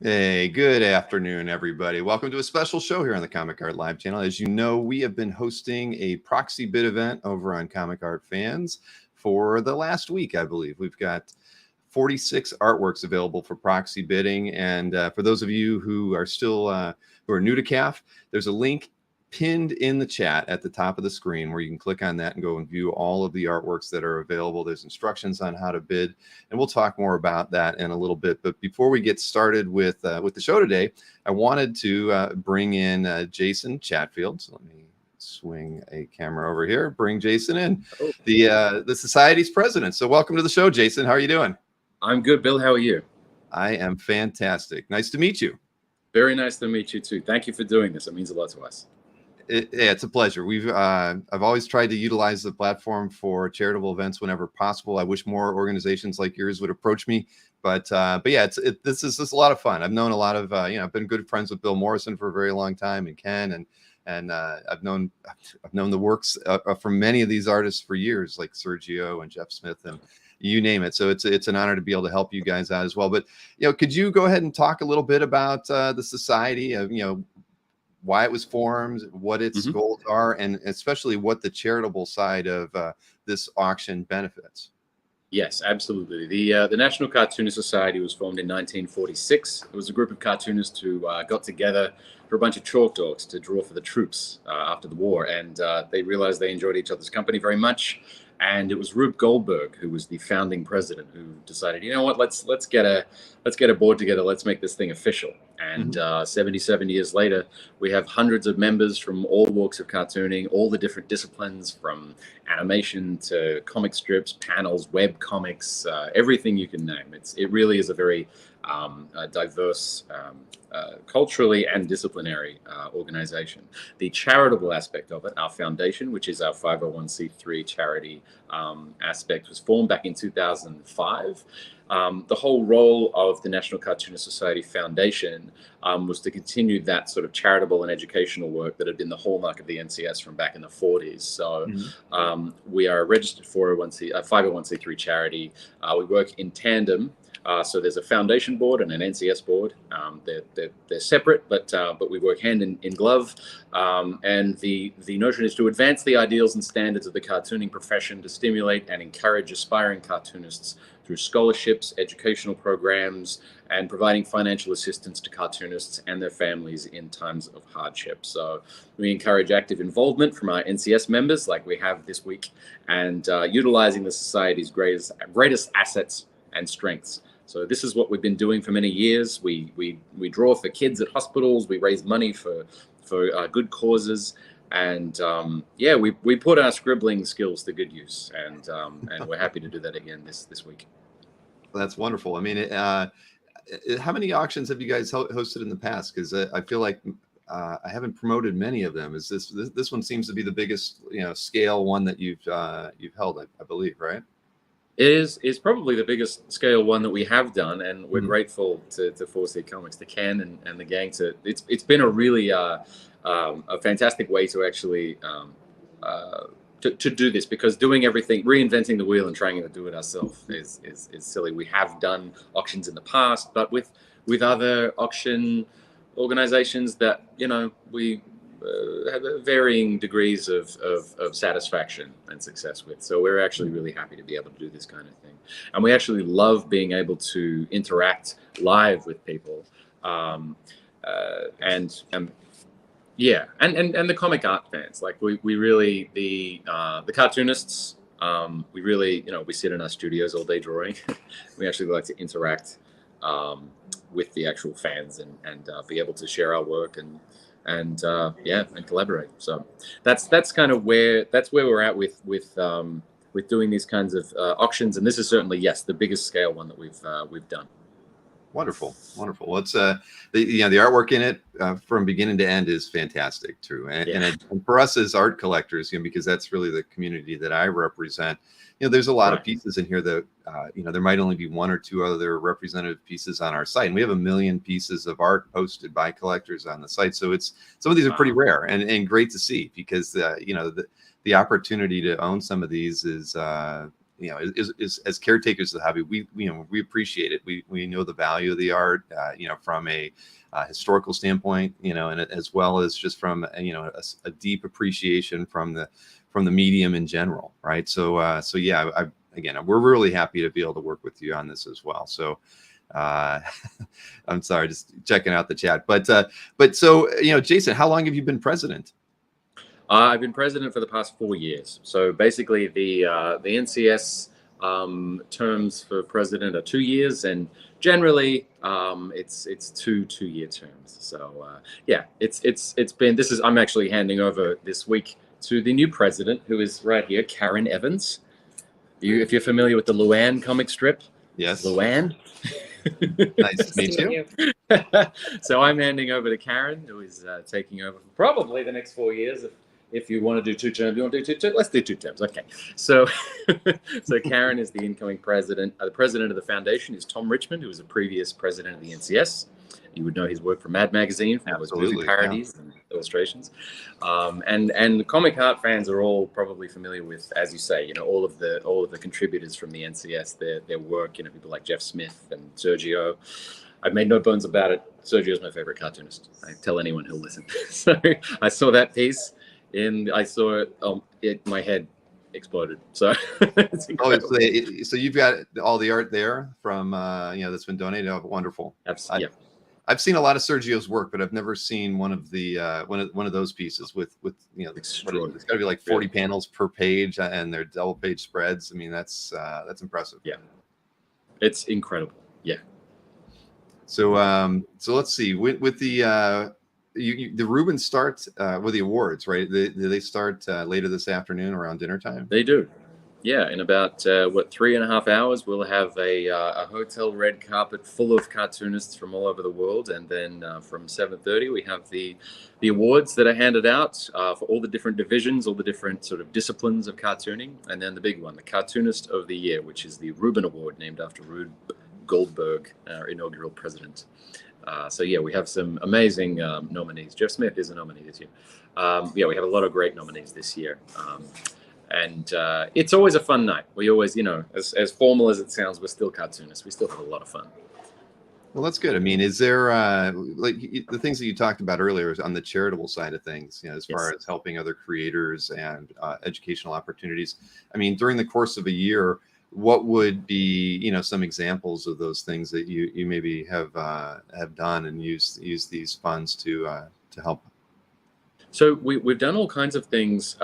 Hey, good afternoon, everybody. Welcome to a special show here on the Comic Art Live channel. As you know, we have been hosting a proxy bid event over on Comic Art Fans for the last week, I believe. We've got 46 artworks available for proxy bidding. And for those of you who are still who are new to CAF, there's a link pinned in the chat at the top of the screen where you can click on that and go and view all of the artworks that are available. There's instructions on how to bid, and we'll talk more about that in a little bit. But before we get started with the show today, I wanted to bring in Jason Chatfield. So let me swing a camera over here, bring Jason in, the Society's president. So welcome to the show, Jason. How are you doing? I'm good, Bill. How are you? I am fantastic. Nice to meet you. Very nice to meet you too. Thank you for doing this. It means a lot to us. It's a pleasure. I've always tried to utilize the platform for charitable events whenever possible. I wish more organizations like yours would approach me, but yeah, this is a lot of fun. I've known a lot of I've been good friends with Bill Morrison for a very long time, and Ken, and I've known the works from many of these artists for years, like Sergio and Jeff Smith and you name it. So it's an honor to be able to help you guys out as well. But could you go ahead and talk a little bit about the society of why it was formed, what its goals are, and especially what the charitable side of this auction benefits? Yes, absolutely. The National Cartoonist Society was formed in 1946. It was a group of cartoonists who got together for a bunch of chalk dogs to draw for the troops after the war, and they realized they enjoyed each other's company very much. And it was Rube Goldberg, who was the founding president, who decided, you know what, let's get a board together, let's make this thing official. And 77 years later, we have hundreds of members from all walks of cartooning, all the different disciplines, from animation to comic strips, panels, web comics, everything you can name. It really is a very diverse, culturally and disciplinary organization. The charitable aspect of it, our foundation, which is our 501c3 charity aspect, was formed back in 2005. The whole role of the National Cartoonist Society Foundation was to continue that sort of charitable and educational work that had been the hallmark of the NCS from back in the 40s. So we are a registered 501c3 charity. We work in tandem. So there's a foundation board and an NCS board. They're separate, but we work hand in glove. And the notion is to advance the ideals and standards of the cartooning profession, to stimulate and encourage aspiring cartoonists through scholarships, educational programs, and providing financial assistance to cartoonists and their families in times of hardship. So we encourage active involvement from our NCS members, like we have this week, and utilizing the Society's greatest assets and strengths. So this is what we've been doing for many years. We draw for kids at hospitals. We raise money for good causes, and we put our scribbling skills to good use. And we're happy to do that again this week. That's wonderful. I mean, how many auctions have you guys hosted in the past? Because I feel like I haven't promoted many of them. Is this one seems to be the biggest scale one that you've held, I believe, right? It is probably the biggest scale one that we have done, and we're grateful to 4C Comics, to Ken and the gang. It's been a really a fantastic way to actually to do this, because doing everything, reinventing the wheel and trying to do it ourselves is silly. We have done auctions in the past, but with other auction organizations that we have varying degrees of satisfaction and success with. So we're actually really happy to be able to do this kind of thing. And we actually love being able to interact live with people. And the comic art fans. Like we really, the cartoonists, we really, we sit in our studios all day drawing. We actually like to interact with the actual fans and be able to share our work and collaborate. So that's kind of where we're at with doing these kinds of auctions, and this is certainly, yes, the biggest scale one that we've done. Wonderful. Well, it's the artwork in it from beginning to end is fantastic too, and for us as art collectors, because that's really the community that I represent. There's a lot of pieces in here that there might only be one or two other representative pieces on our site, and we have 1 million pieces of art posted by collectors on the site. So some of these are pretty rare and great to see, because the opportunity to own some of these is is as caretakers of the hobby, we appreciate it. We know the value of the art, from a historical standpoint, and as well as just from a deep appreciation from the medium in general, right? So yeah, again, we're really happy to be able to work with you on this as well. So I'm sorry, just checking out the chat, but so Jason, how long have you been president? I've been president for the past 4 years. So basically, the NCS terms for president are 2 years, and generally it's two-year terms. So yeah, it's been. I'm actually handing over this week to the new president, who is right here, Karen Evans. If you're familiar with the Luann comic strip, yes, Luann. Nice to meet you. So I'm handing over to Karen, who is taking over for probably the next 4 years. If you want to do 2 terms, you want to do 2 terms, let's do 2 terms. Okay. So Karen is the incoming president. The president of the foundation is Tom Richmond, who was a previous president of the NCS. You would know his work from Mad Magazine, for those movie parodies and illustrations. And the comic art fans are all probably familiar with, as you say, all of the contributors from the NCS, their work. People like Jeff Smith and Sergio. I've made no bones about it. Sergio's my favorite cartoonist. I tell anyone who'll listen. So I saw that piece. I saw it. My head exploded. So it's incredible. So you've got all the art there from that's been donated. Oh, wonderful. Yeah. I've seen a lot of Sergio's work, but I've never seen one of the one of those pieces with it's got to be like 40 panels per page, and they're double page spreads. I mean, that's impressive. Yeah, it's incredible. Yeah. So let's see with the Reuben start with the awards, right? They start later this afternoon around dinner time? They do. Yeah, in about 3.5 hours, we'll have a hotel red carpet full of cartoonists from all over the world, and then from 7:30 we have the awards that are handed out for all the different divisions, all the different sort of disciplines of cartooning, and then the big one, the Cartoonist of the Year, which is the Reuben Award, named after Rube Goldberg, our inaugural president. So yeah, we have some amazing nominees. Jeff Smith is a nominee this year. Yeah, we have a lot of great nominees this year. And it's always a fun night. We always, as formal as it sounds, we're still cartoonists. We still have a lot of fun. Well, that's good. I mean, is there like the things that you talked about earlier on the charitable side of things, as far as helping other creators and educational opportunities? I mean, during the course of a year, what would be, some examples of those things that you maybe have done and use these funds to help? So we've done all kinds of things.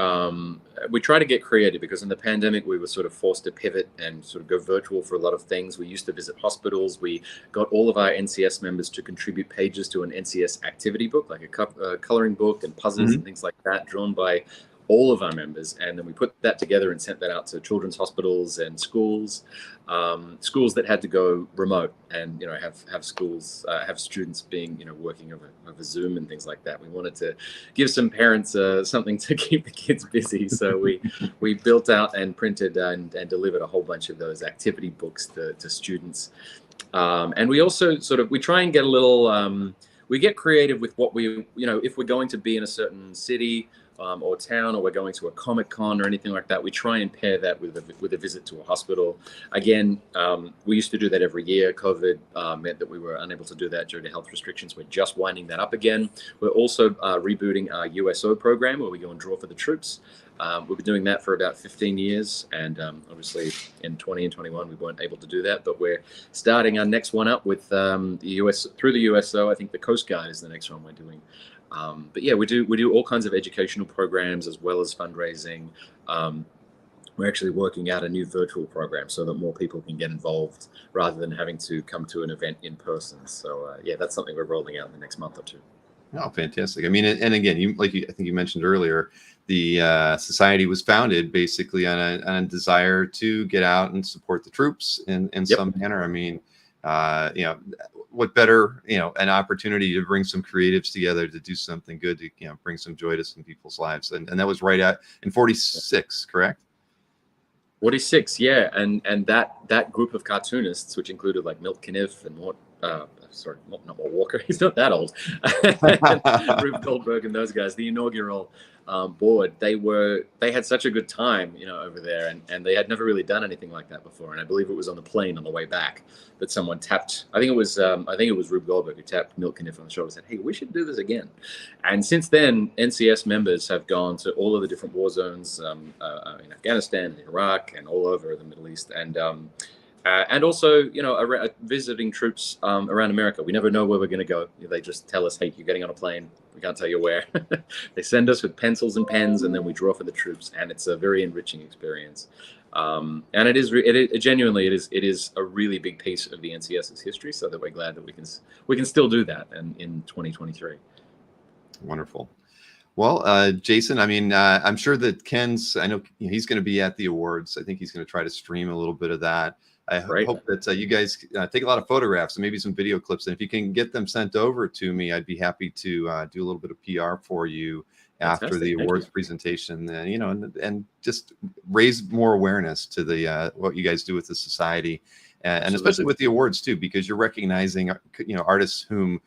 We try to get creative because in the pandemic, we were sort of forced to pivot and sort of go virtual for a lot of things. We used to visit hospitals. We got all of our NCS members to contribute pages to an NCS activity book, like a coloring book and puzzles and things like that, drawn by all of our members. And then we put that together and sent that out to children's hospitals and schools that had to go remote and, have schools, have students being, working over Zoom and things like that. We wanted to give some parents something to keep the kids busy. So we built out and printed and delivered a whole bunch of those activity books to students. And we also we try and get a little, we get creative with what we, if we're going to be in a certain city, or town, or we're going to a Comic-Con or anything like that, we try and pair that with a visit to a hospital. Again, we used to do that every year. COVID meant that we were unable to do that due to health restrictions. We're just winding that up again. We're also rebooting our USO program, where we go and draw for the troops. We've been doing that for about 15 years, and obviously in 20 and 21 we weren't able to do that, but we're starting our next one up with the through the USO. I think the Coast Guard is the next one we're doing. But yeah, we do all kinds of educational programs as well as fundraising. We're actually working out a new virtual program so that more people can get involved rather than having to come to an event in person. So yeah, that's something we're rolling out in the next month or two. Oh, fantastic. I mean, and again, I think you mentioned earlier, the society was founded basically on a desire to get out and support the troops in some manner. I mean, what better, an opportunity to bring some creatives together to do something good, to, bring some joy to some people's lives. And that was right in 46, correct? 46, yeah. And that group of cartoonists, which included like Milt Caniff and sorry, not Walker. He's not that old. Rube Goldberg and those guys, the inaugural board, they had such a good time, over there, and they had never really done anything like that before. And I believe it was on the plane on the way back that someone tapped. I think it was Rube Goldberg who tapped Milt Caniff on the shoulder and said, "Hey, we should do this again." And since then, NCS members have gone to all of the different war zones in Afghanistan, and Iraq, and all over the Middle East, and also, visiting troops around America. We never know where we're going to go. They just tell us, "Hey, you're getting on a plane. We can't tell you where." They send us with pencils and pens, and then we draw for the troops, and it's a very enriching experience. And it is genuinely a really big piece of the NCS's history. So that we're glad that we can still do that in 2023. Wonderful. Well, Jason, I mean, I'm sure that I know he's going to be at the awards. I think he's going to try to stream a little bit of that. I hope that you guys take a lot of photographs and maybe some video clips. And if you can get them sent over to me, I'd be happy to do a little bit of PR for you after the awards presentation, and just raise more awareness to the what you guys do with the society, and especially with the awards too, because you're recognizing artists whom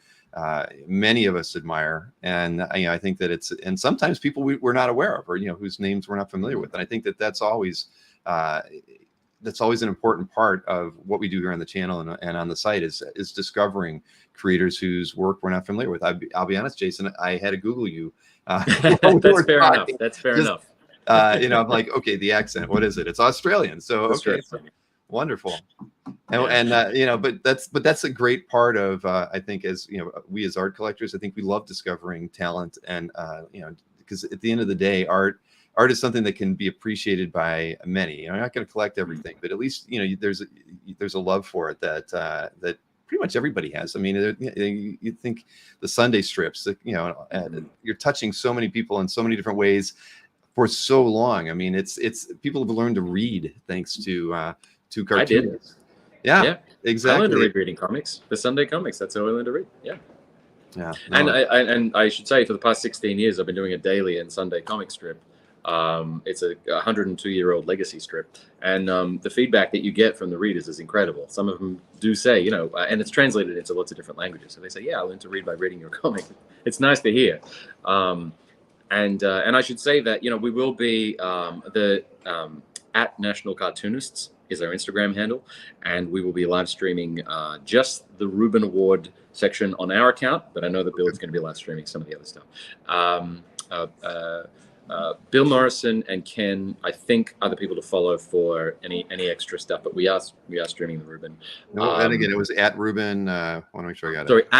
many of us admire, and I think that and sometimes people we're not aware of, or whose names we're not familiar with, and I think that that's always an important part of what we do here on the channel and on the site is discovering creators whose work we're not familiar with. I'll be honest, Jason, I had to Google you. That's fair enough. That's fair enough. I'm like, okay, the accent, what is it? It's Australian. So okay, wonderful. But that's a great part of I think, as we as art collectors, I think we love discovering talent, and because at the end of the day, art is something that can be appreciated by many. You're not going to collect everything, but at least there's a love for it that pretty much everybody has. I mean, you think the Sunday strips, you're touching so many people in so many different ways for so long. I mean, it's people have learned to read thanks to cartoons. I did. Yeah, exactly. I learned to read reading comics, the Sunday comics. That's how I learned to read. Yeah. Yeah. No. And I should say, for the past 16 years, I've been doing a daily and Sunday comic strip. It's a 102-year-old legacy strip, and the feedback that you get from the readers is incredible. Some of them do say, and it's translated into lots of different languages. So they say, "Yeah, I learned to read by reading your comic." It's nice to hear. And I should say that we will be at National Cartoonists is our Instagram handle, and we will be live streaming just the Reuben Award section on our account. But I know that Bill is going to be live streaming some of the other stuff. Bill Morrison and Ken, I think, are the people to follow for any extra stuff. But we are streaming the Reuben. No, and again, it was at Reuben. I want to make sure I got it.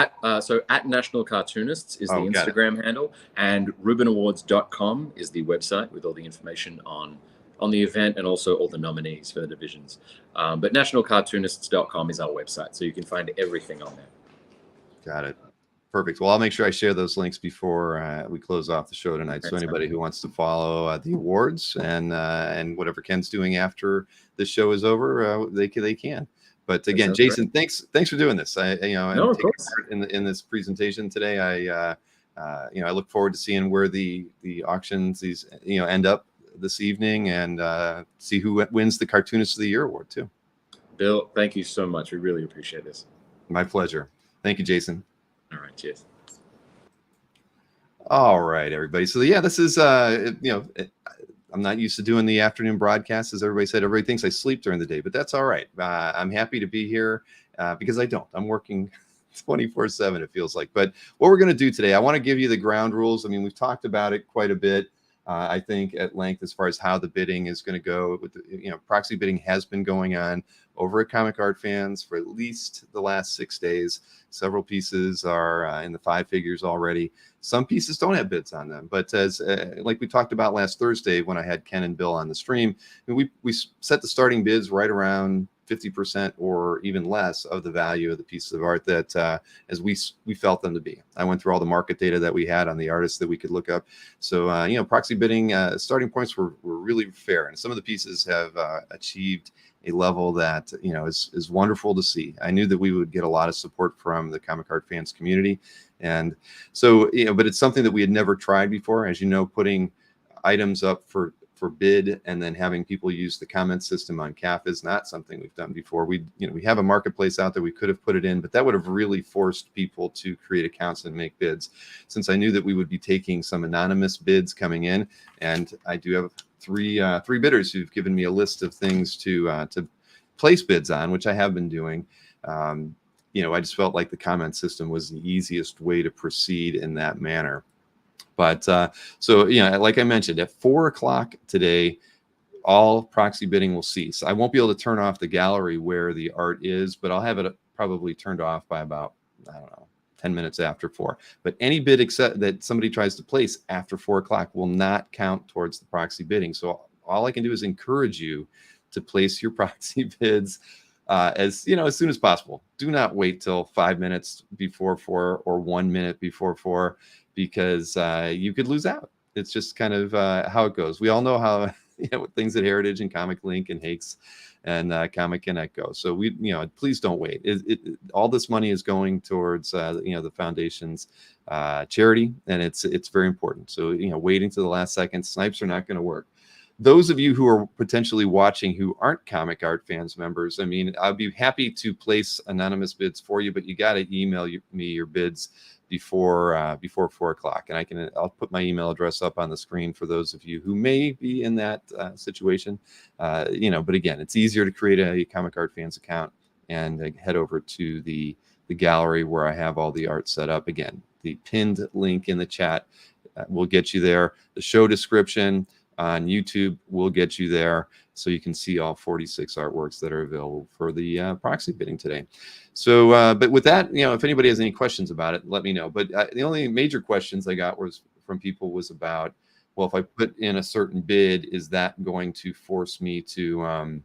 Sorry, at National Cartoonists is the Instagram handle, and ReubenAwards.com is the website with all the information on the event and also all the nominees for the divisions. But NationalCartoonists.com is our website, so you can find everything on there. Got it. Perfect. Well, I'll make sure I share those links before we close off the show tonight. So anybody who wants to follow the awards and whatever Ken's doing after the show is over, they can. But again, Jason, thanks for doing this. Of course. In this presentation today, I look forward to seeing where the auctions end up this evening, and see who wins the Cartoonist of the Year award too. Bill, thank you so much. We really appreciate this. My pleasure. Thank you, Jason. All right, cheers. All right, everybody. So yeah, this is I'm not used to doing the afternoon broadcast, as everybody said. Everybody thinks I sleep during the day, but that's all right. I'm happy to be here because I don't. I'm working 24/7, it feels like. But what we're going to do today, I want to give you the ground rules. I mean, we've talked about it quite a bit, I think, at length as far as how the bidding is going to go. With proxy bidding has been going on over at Comic Art Fans for at least the last 6 days. Several pieces are in the 5 figures already. Some pieces don't have bids on them, but as like we talked about last Thursday when I had Ken and Bill on the stream, we set the starting bids right around 50% or even less of the value of the pieces of art that as we felt them to be. I went through all the market data that we had on the artists that we could look up. So proxy bidding starting points were really fair, and some of the pieces have achieved a level that is wonderful to see. I knew that we would get a lot of support from the Comic Art Fans community, and so but it's something that we had never tried before. As you know, putting items up for for bid and then having people use the comment system on CAF is not something we've done before. We have a marketplace out there. We could have put it in, but that would have really forced people to create accounts and make bids. Since I knew that we would be taking some anonymous bids coming in, and I do have three bidders who've given me a list of things to place bids on, which I have been doing. I just felt like the comment system was the easiest way to proceed in that manner. But so, like I mentioned, at 4 o'clock today, all proxy bidding will cease. I won't be able to turn off the gallery where the art is, but I'll have it probably turned off by about, 10 minutes after 4. But any bid except that somebody tries to place after 4 o'clock will not count towards the proxy bidding. So all I can do is encourage you to place your proxy bids as soon as possible. Do not wait till 5 minutes before 4 or 1 minute before 4, because you could lose out. It's just kind of how it goes. We all know how things at Heritage and Comic Link and Hakes and Comic Connect go. So please don't wait. All this money is going towards the foundation's charity, and it's very important. So waiting to the last second, snipes are not going to work. Those of you who are potentially watching who aren't Comic Art Fans members, I'd be happy to place anonymous bids for you, but you got to email me your bids before 4 o'clock, and I'll put my email address up on the screen for those of you who may be in that situation. But again, it's easier to create a Comic Art Fans account and head over to the gallery where I have all the art set up. Again, the pinned link in the chat will get you there. The show description on YouTube will get you there, so you can see all 46 artworks that are available for the proxy bidding today. So, but with that, if anybody has any questions about it, let me know. But the only major questions I got from people was about, well, if I put in a certain bid, is that going to force me to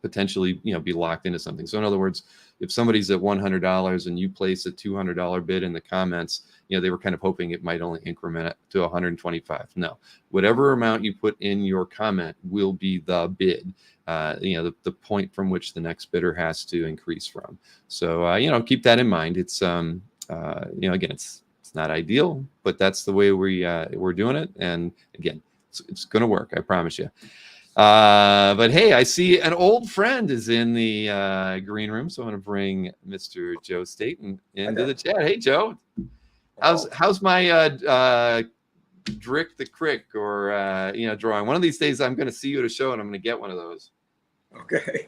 potentially, be locked into something? So in other words, if somebody's at $100 and you place a $200 bid in the comments, they were kind of hoping it might only increment to 125. No, whatever amount you put in your comment will be the bid, the point from which the next bidder has to increase from. So, keep that in mind. It's, again, it's not ideal, but that's the way we're doing it. And again, it's going to work. I promise you. But hey, I see an old friend is in the green room, so I'm going to bring Mr. Joe Staten into the chat. Hey, Joe, how's my Drick the Crick or drawing? One of these days, I'm going to see you at a show, and I'm going to get one of those. Okay.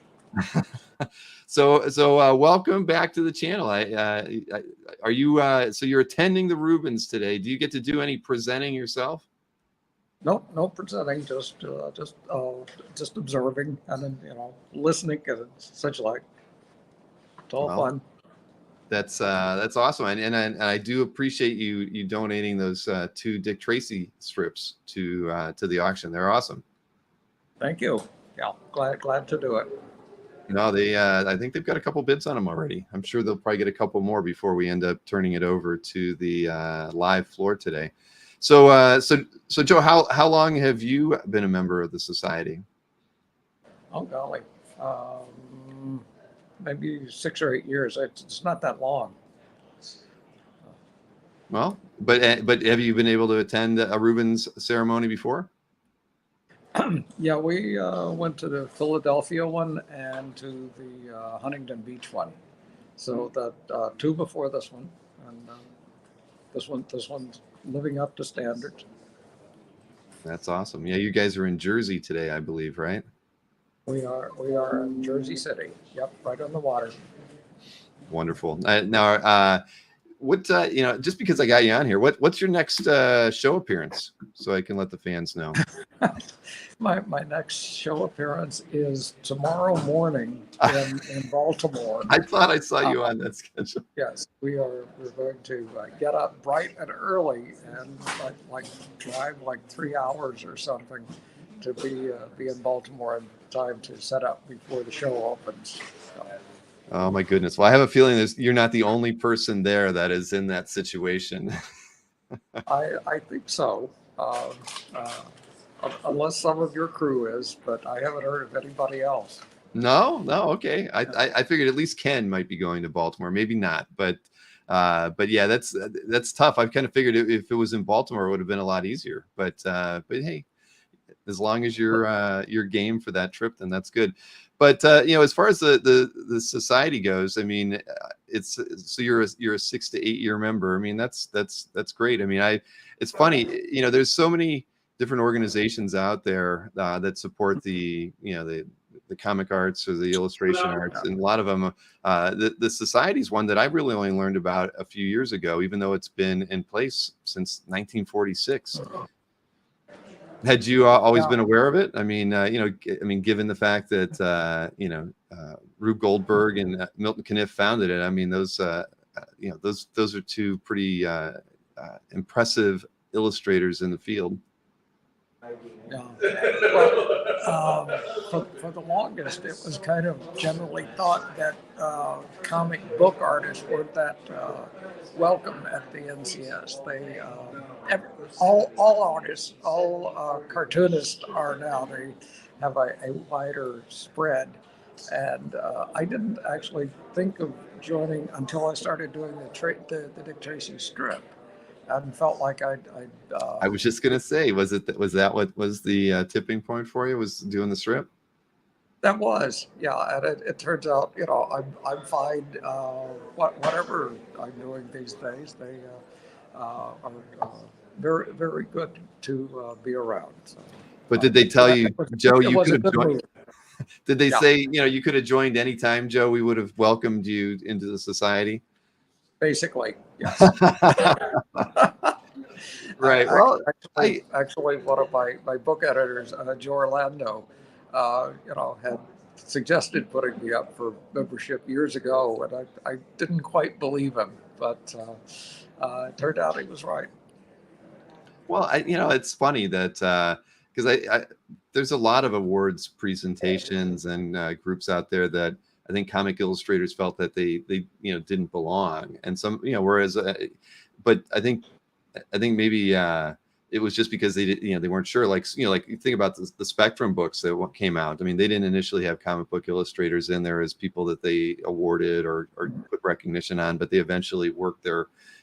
So welcome back to the channel. Are you so you're attending the Reubens today? Do you get to do any presenting yourself? No presenting, just observing and then listening and such like. It's all fun. That's awesome, and I do appreciate you donating those 2 Dick Tracy strips to the auction. They're awesome. Thank you. Yeah, glad to do it. No, I think they've got a couple bids on them already. I'm sure they'll probably get a couple more before we end up turning it over to the live floor today. So Joe, how long have you been a member of the society? Oh golly, maybe 6 or 8 years. It's not that long. Well, but have you been able to attend a Reuben's ceremony before? Yeah, we went to the Philadelphia one and to the Huntington Beach one. So the 2 before this one, and this one's living up to standards. That's awesome. Yeah, you guys are in Jersey today, I believe, right? We are in Jersey City. Yep, right on the water. Wonderful. Now, what just because I got you on here, what's your next show appearance, so I can let the fans know? My next show appearance is tomorrow morning in Baltimore. I thought I saw you on that schedule. Yes, we're going to get up bright and early and like drive like 3 hours or something to be in Baltimore in time to set up before the show opens. So. Oh my goodness! Well, I have a feeling you're not the only person there that is in that situation. I think so. Unless some of your crew is, but I haven't heard of anybody else. No, okay. I figured at least Ken might be going to Baltimore. Maybe not, but yeah, that's tough. I've kind of figured if it was in Baltimore, it would have been a lot easier. But hey, As long as you're game for that trip, then that's good. But as far as the society goes, I mean, it's so you're a 6 to 8 year member. I mean, that's great. I mean, it's funny, there's so many different organizations out there that support the comic arts or the illustration arts, and a lot of them. The society's one that I really only learned about a few years ago, even though it's been in place since 1946. Had you always been aware of it? I mean, given the fact that Rube Goldberg and Milton Caniff founded it, I mean, those are two pretty impressive illustrators in the field. Yeah. Well, for the longest, it was kind of generally thought that comic book artists weren't that welcome at the NCS. They all artists, all cartoonists are now. They have a wider spread, and I didn't actually think of joining until I started doing the Dick Tracy strip. And felt like I was just gonna say, was that what was the tipping point for you? Was doing the strip? That was, yeah. And it turns out, I'm fine. Whatever I'm doing these days, they are very, very good to be around. So, but did they tell you, Joe, you could have joined? Did they say, you could have joined anytime, Joe? We would have welcomed you into the society. Basically, yes. Right. Actually, one of my book editors, Joe Orlando, had suggested putting me up for membership years ago, and I didn't quite believe him, but it turned out he was right. Well, it's funny that because there's a lot of awards presentations and groups out there that I think comic illustrators felt that they didn't belong, and some whereas, but I think maybe it was just because they weren't sure. Like you think about the Spectrum books that came out. I mean, they didn't initially have comic book illustrators in there as people that they awarded or put recognition on, but they eventually worked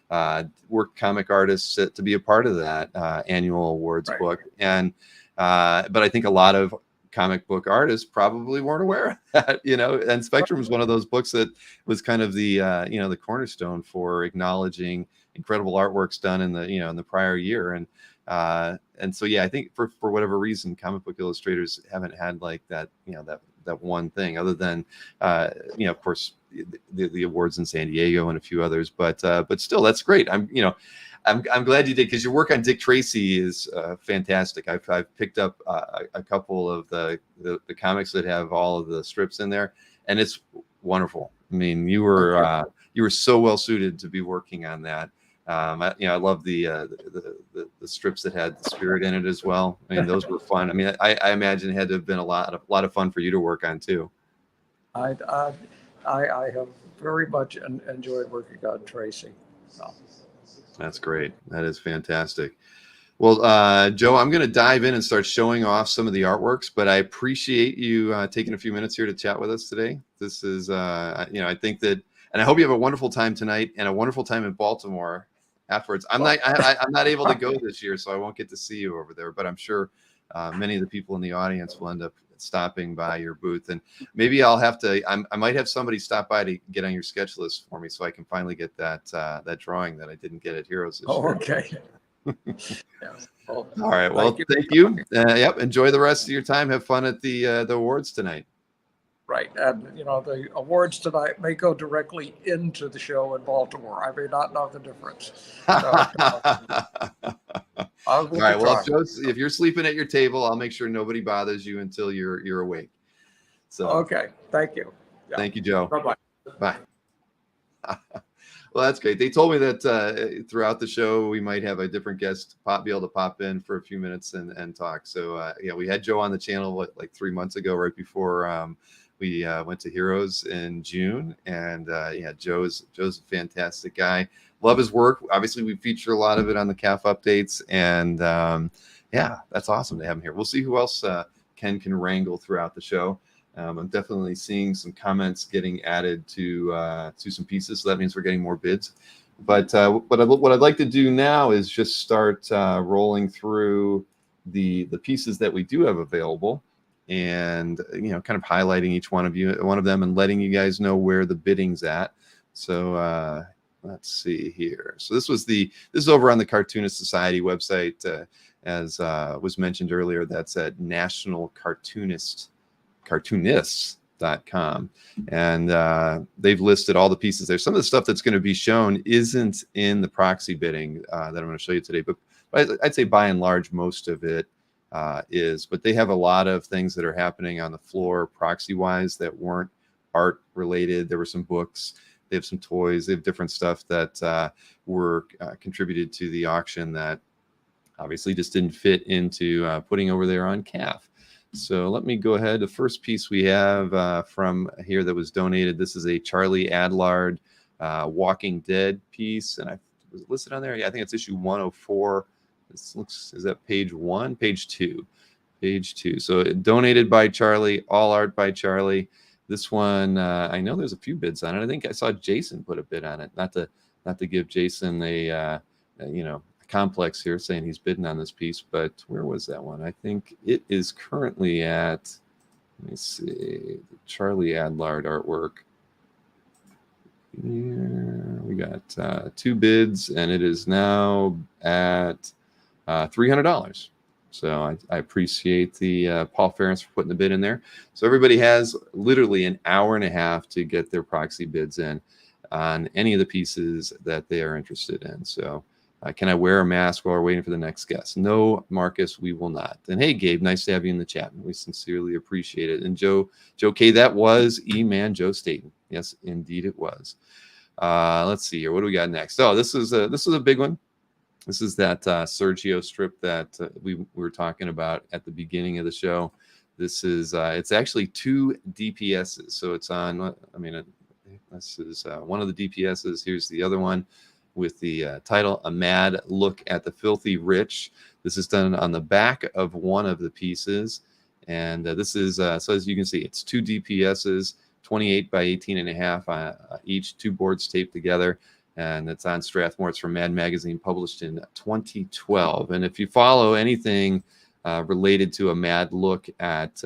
comic artists to be a part of that annual awards book. And but I think a lot of comic book artists probably weren't aware of that, and Spectrum was one of those books that was kind of the the cornerstone for acknowledging incredible artworks done in the prior year. And so, I think for whatever reason, comic book illustrators haven't had like that, that one thing, other than, of course, the awards in San Diego and a few others, but still, that's great. I'm glad you did, because your work on Dick Tracy is fantastic. I've picked up a couple of the comics that have all of the strips in there, and it's wonderful. I mean, you were so well suited to be working on that. I love the strips that had the spirit in it as well. I mean, those were fun. I mean, I imagine it had to have been a lot of fun for you to work on too. I have very much enjoyed working on Tracy. So. That's great. That is fantastic. Well, Joe, I'm going to dive in and start showing off some of the artworks, but I appreciate you taking a few minutes here to chat with us today. This is, I think that, and I hope you have a wonderful time tonight and a wonderful time in Baltimore afterwards. I'm not able to go this year, so I won't get to see you over there, but I'm sure many of the people in the audience will end up stopping by your booth, and maybe I'll have to. I might have somebody stop by to get on your sketch list for me, so I can finally get that drawing that I didn't get at Heroes this year. Okay. All right. Well, thank you. Yep. Enjoy the rest of your time. Have fun at the awards tonight. Right, and the awards tonight may go directly into the show in Baltimore. I may not know the difference. So, all right. Well, if you're sleeping at your table, I'll make sure nobody bothers you until you're awake. So okay. Thank you. Yeah. Thank you, Joe. Bye-bye. Bye. Well, that's great. They told me that throughout the show we might have a different guest be able to pop in for a few minutes and talk. So we had Joe on the channel like 3 months ago, right before we went to Heroes in June, and Joe's a fantastic guy. Love his work. Obviously, we feature a lot of it on the CAF updates, and that's awesome to have him here. We'll see who else Ken can wrangle throughout the show. I'm definitely seeing some comments getting added to some pieces, so that means we're getting more bids. But what I'd like to do now is just start rolling through the pieces that we do have available, and kind of highlighting each one of them, and letting you guys know where the bidding's at. So let's see here. So this is over on the Cartoonist Society website, as was mentioned earlier. That's at Cartoonists.com, and they've listed all the pieces there. Some of the stuff that's going to be shown isn't in the proxy bidding that I'm going to show you today, but I'd say by and large most of it is. But they have a lot of things that are happening on the floor proxy wise that weren't art related. There were some books, they have some toys, they have different stuff that were contributed to the auction that obviously just didn't fit into putting over there on CAF. So let me go ahead. The first piece we have from here that was donated, this is a Charlie Adlard Walking Dead piece, and was it listed on there? Yeah, I think it's issue 104. This looks, is that page 1? Page 2. Page 2. So donated by Charlie, all art by Charlie. This one, I know there's a few bids on it. I think I saw Jason put a bid on it. Not to give Jason a complex here, saying he's bidding on this piece, but where was that one? I think it is currently at, let me see, the Charlie Adlard artwork. Here we got 2 bids, and it is now at $300. So I appreciate the Paul Ference for putting the bid in there. So everybody has literally an hour and a half to get their proxy bids in on any of the pieces that they are interested in. So can I wear a mask while we're waiting for the next guest? No, Marcus, we will not. And hey, Gabe, nice to have you in the chat. We sincerely appreciate it. And Joe K, that was E-Man Joe Staten. Yes, indeed it was. Let's see here. What do we got next? Oh, this is a big one. This is that Sergio strip that we were talking about at the beginning of the show. This is it's actually 2 DPSs. So it's on, this is one of the DPSs. Here's the other one with the title, A Mad Look at the Filthy Rich. This is done on the back of one of the pieces. And this is, so as you can see, it's 2 DPSs, 28 by 18 and a half, each 2 boards taped together. And it's on Strathmore. It's from Mad Magazine, published in 2012. And if you follow anything related to a mad look at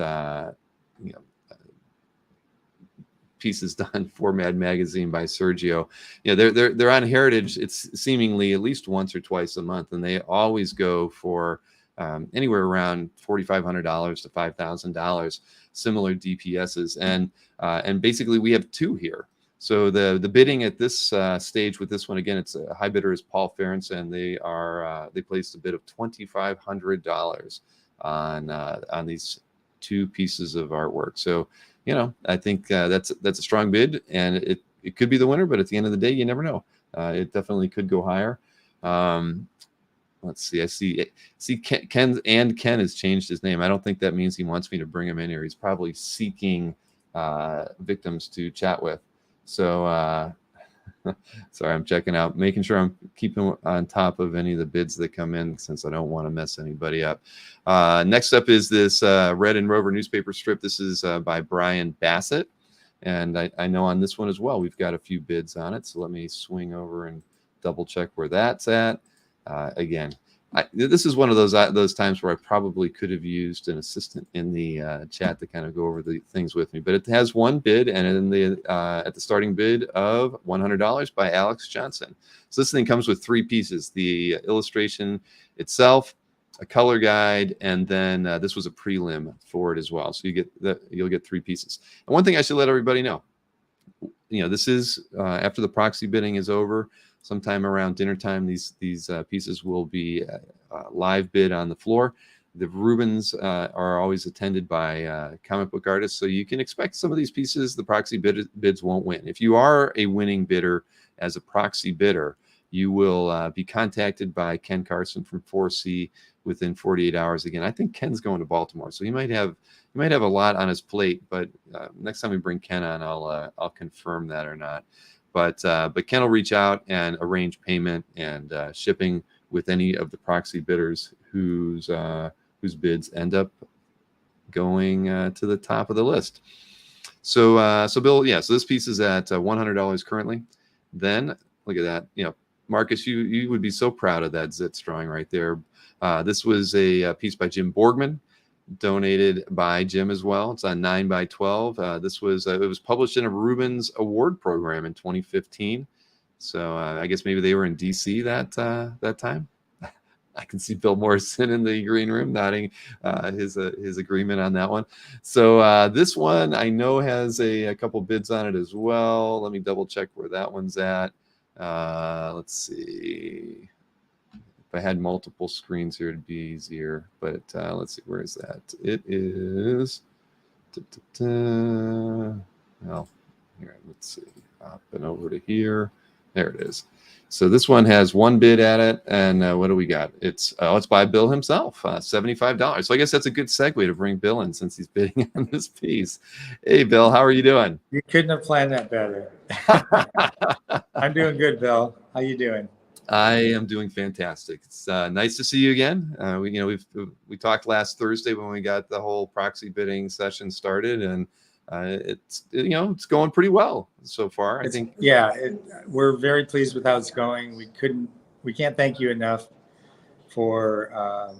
pieces done for Mad Magazine by Sergio, they're on Heritage. It's seemingly at least once or twice a month, and they always go for anywhere around $4,500 to $5,000. Similar DPSs, and basically we have 2 here. So the bidding at this stage with this one, again, it's a high bidder is Paul Ference, and they placed a bid of $2,500 on these 2 pieces of artwork. So I think that's a strong bid, and it could be the winner, but at the end of the day, you never know. It definitely could go higher. Let's see. I see Ken has changed his name. I don't think that means he wants me to bring him in here. He's probably seeking victims to chat with. So sorry, I'm checking out, making sure I'm keeping on top of any of the bids that come in, since I don't want to mess anybody up. Next up is this Red and Rover newspaper strip. This is by Brian Bassett, and I know on this one as well we've got a few bids on it. So let me swing over and double check where that's at. Again, this is one of those times where I probably could have used an assistant in the chat to kind of go over the things with me. But it has 1 bid, and at the starting bid of $100 by Alex Johnson. So this thing comes with 3 pieces: the illustration itself, a color guide, and then this was a prelim for it as well. So you'll get 3 pieces. And one thing I should let everybody know, this is after the proxy bidding is over. Sometime around dinner time, these pieces will be live bid on the floor. The Reubens are always attended by comic book artists, so you can expect some of these pieces, the proxy bids won't win. If you are a winning bidder as a proxy bidder, you will be contacted by Ken Carson from 4C within 48 hours. Again, I think Ken's going to Baltimore, so he might have a lot on his plate. But next time we bring Ken on, I'll confirm that or not. But Ken will reach out and arrange payment and shipping with any of the proxy bidders whose bids end up going to the top of the list. So Bill, yeah. So this piece is at $100 currently. Then look at that. Marcus, you would be so proud of that Zitz drawing right there. This was a piece by Jim Borgman, donated by Jim as well. It's on 9x12. This was it was published in a Reuben's award program in 2015. So I guess maybe they were in DC that time. I can see Bill Morrison in the green room nodding his agreement on that one. So this one I know has a couple bids on it as well. Let me double check where that one's at. Let's see. If I had multiple screens here, it'd be easier. But let's see, where is that? It is. Well, here, let's see. Hopping over to here. There it is. So this one has one bid at it, and what do we got? It's by Bill himself, $75. So I guess that's a good segue to bring Bill in since he's bidding on this piece. Hey, Bill, how are you doing? You couldn't have planned that better. I'm doing good, Bill. How you doing? I am doing fantastic. It's nice to see you again. We talked last Thursday when we got the whole proxy bidding session started, and it's going pretty well so far. I think. Yeah, we're very pleased with how it's going. We can't thank you enough for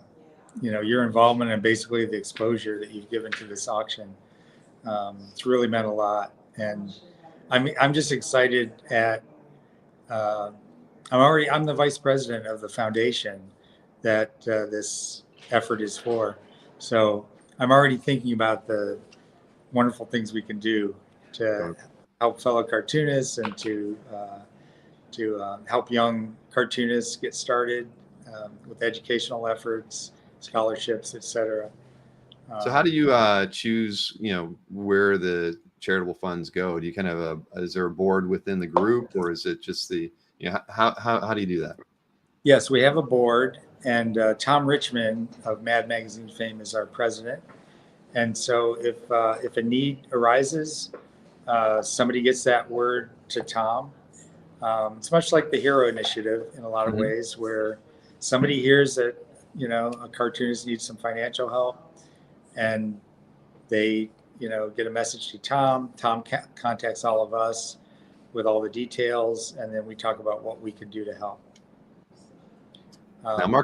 your involvement and basically the exposure that you've given to this auction. It's really meant a lot, and I'm just excited at. I'm the vice president of the foundation that this effort is for. So I'm already thinking about the wonderful things we can do to help fellow cartoonists and to help young cartoonists get started with educational efforts, scholarships, etc. So how do you choose, where the charitable funds go? Do you kind of is there a board within the group, or is it just how do you do that? Yes, we have a board, and Tom Richmond of Mad Magazine fame is our president. And so if a need arises, somebody gets that word to Tom. It's much like the Hero Initiative in a lot of ways, where somebody hears that a cartoonist needs some financial help, and they get a message to Tom. Tom contacts all of us with all the details, and then we talk about what we can do to help.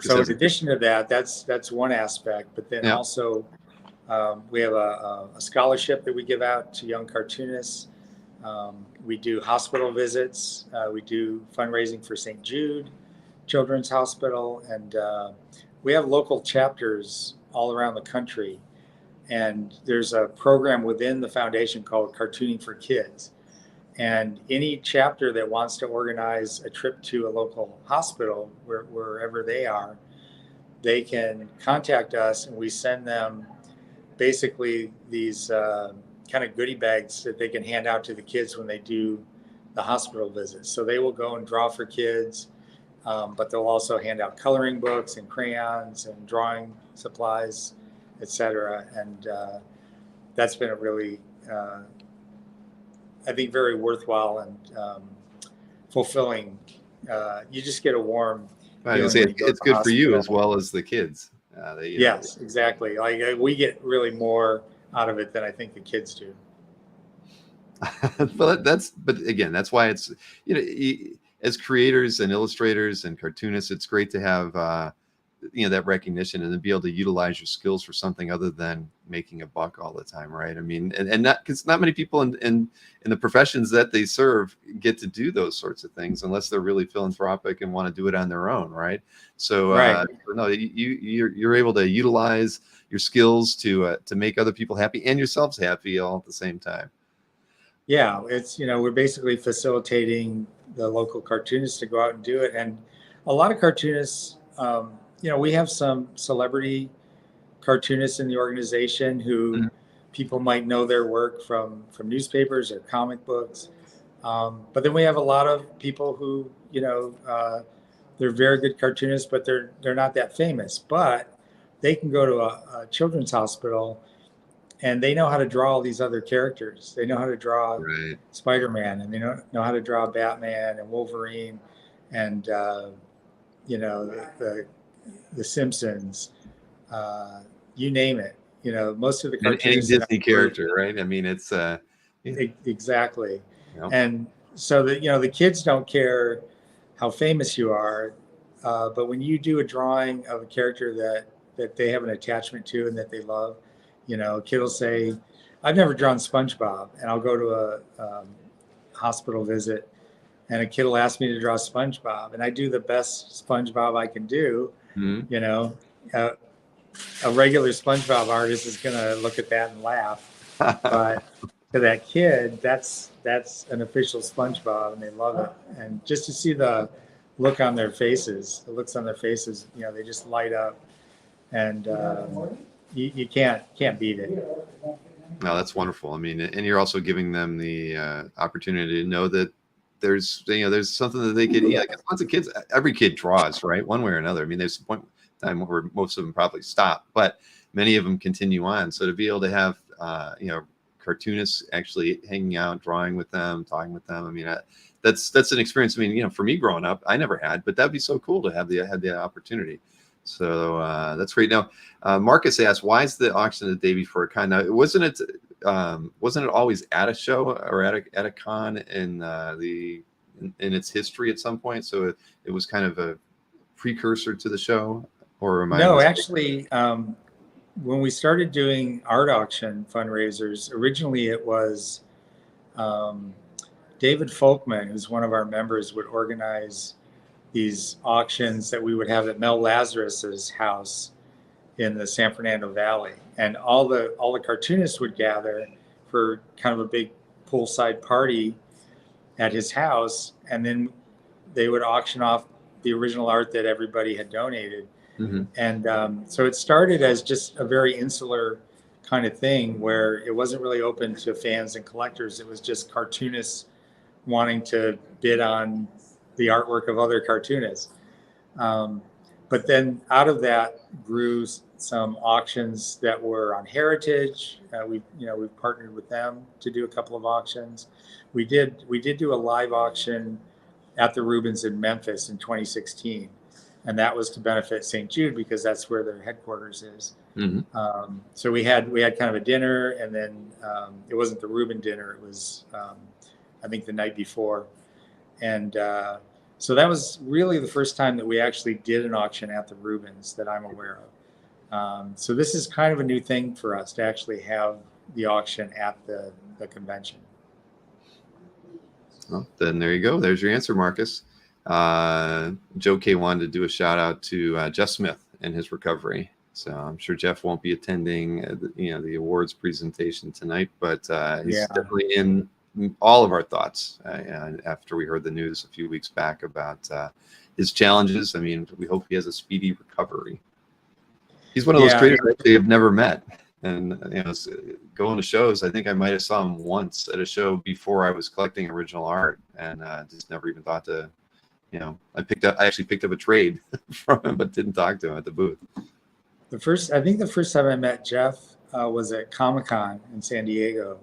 So in addition to that, that's one aspect, but then also we have a scholarship that we give out to young cartoonists. We do hospital visits. We do fundraising for St. Jude Children's Hospital, and we have local chapters all around the country. And there's a program within the foundation called Cartooning for Kids. And any chapter that wants to organize a trip to a local hospital, wherever they are, they can contact us, and we send them basically these kind of goodie bags that they can hand out to the kids when they do the hospital visits. So they will go and draw for kids, but they'll also hand out coloring books and crayons and drawing supplies, etc. And that's been a really I think very worthwhile and fulfilling. You just get a warm. It's good for you as well as the kids. Yes, exactly. Like we get really more out of it than I think the kids do. but again, that's why it's as creators and illustrators and cartoonists, it's great to have that recognition and to be able to utilize your skills for something other than making a buck all the time, right? I mean, and not because not many people in the professions that they serve get to do those sorts of things unless they're really philanthropic and want to do it on their own, right? So no, you're able to utilize your skills to make other people happy and yourselves happy all at the same time. Yeah, it's we're basically facilitating the local cartoonists to go out and do it, and a lot of cartoonists. We have some celebrity cartoonists in the organization who people might know their work from newspapers or comic books. But then we have a lot of people who, they're very good cartoonists, but they're not that famous. But they can go to a children's hospital and they know how to draw all these other characters. They know how to draw Spider-Man, and they know how to draw Batman and Wolverine and, the Simpsons, you name it. Most of the cartoons. Any Disney character, right? I mean, it's exactly. And so that the kids don't care how famous you are. But when you do a drawing of a character that they have an attachment to and that they love, a kid will say, I've never drawn SpongeBob, and I'll go to a hospital visit, and a kid will ask me to draw SpongeBob, and I do the best SpongeBob I can do. Mm-hmm. A regular SpongeBob artist is going to look at that and laugh, but to that kid, that's an official SpongeBob, and they love it. And just to see the looks on their faces, they just light up, and you can't beat it. No, that's wonderful. I mean, and you're also giving them the opportunity to know that there's something that they could. Yeah, lots of kids. Every kid draws, right, one way or another. I mean, there's a point in time where most of them probably stop, but many of them continue on. So to be able to have cartoonists actually hanging out, drawing with them, talking with them. I mean, that's an experience. I mean, for me growing up, I never had, but that'd be so cool to have the opportunity. So that's great. Now, Marcus asked, why is the auction the day before a con? Now, wasn't it always at a show or at a con in its history at some point? So it was kind of a precursor to the show, or am I? No, actually, when we started doing art auction fundraisers, originally it was David Folkman, who's one of our members, would organize these auctions that we would have at Mel Lazarus's house in the San Fernando Valley, and all the cartoonists would gather for kind of a big poolside party at his house, and then they would auction off the original art that everybody had donated. Mm-hmm. And so it started as just a very insular kind of thing where it wasn't really open to fans and collectors. It was just cartoonists wanting to bid on the artwork of other cartoonists. But then out of that grew some auctions that were on Heritage. We've partnered with them to do a couple of auctions. We did do a live auction at the Reubens in Memphis in 2016, and that was to benefit St. Jude because that's where their headquarters is. Mm-hmm. So we had kind of a dinner, and then it wasn't the Reuben dinner. It was I think the night before, and so that was really the first time that we actually did an auction at the Reubens that I'm aware of. So this is kind of a new thing for us to actually have the auction at the convention. Well, then there you go. There's your answer, Marcus. Joe K wanted to do a shout out to Jeff Smith and his recovery. So I'm sure Jeff won't be attending, the awards presentation tonight, but he's definitely in all of our thoughts after we heard the news a few weeks back about his challenges. I mean, we hope he has a speedy recovery. He's one of those creators I actually have never met. And, going to shows, I think I might have saw him once at a show before I was collecting original art, and just never even thought to, I actually picked up a trade from him, but didn't talk to him at the booth. I think the first time I met Jeff was at Comic-Con in San Diego.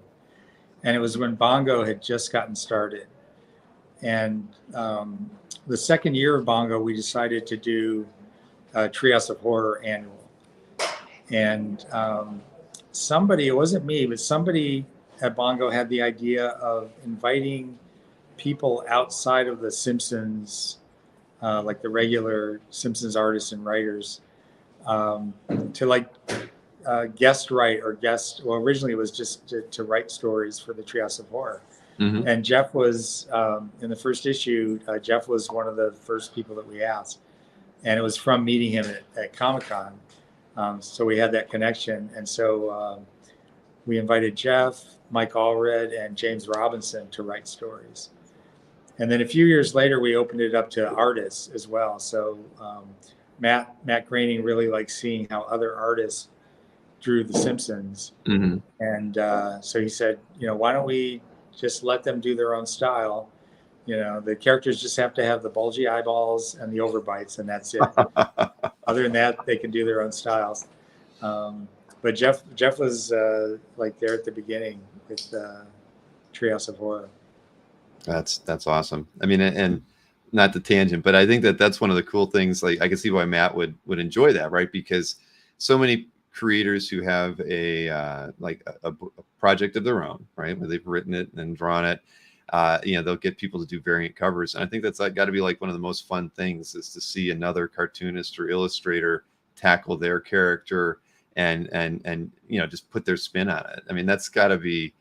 And it was when Bongo had just gotten started. And the second year of Bongo, we decided to do a Treehouse of Horror annual. And it wasn't me, but somebody at Bongo had the idea of inviting people outside of the Simpsons, like the regular Simpsons artists and writers, to guest write well, originally it was just to write stories for the Treehouse of Horror. Mm-hmm. And Jeff was in the first issue. Jeff was one of the first people that we asked, and it was from meeting him at Comic-Con. So we had that connection, and so we invited Jeff, Mike Allred, and James Robinson to write stories. And then a few years later, we opened it up to artists as well. So Matt Groening really liked seeing how other artists drew The Simpsons. Mm-hmm. And so he said, why don't we just let them do their own style? The characters just have to have the bulgy eyeballs and the overbites, and that's it. Other than that, they can do their own styles. But Jeff was there at the beginning with Treehouse of Horror. That's awesome. I mean, and not the tangent, but I think that's one of the cool things. Like, I can see why Matt would enjoy that, right? Because so many creators who have a project of their own, right, where they've written it and drawn it, they'll get people to do variant covers. And I think that's got to be like one of the most fun things, is to see another cartoonist or illustrator tackle their character and just put their spin on it. I mean, that's got to be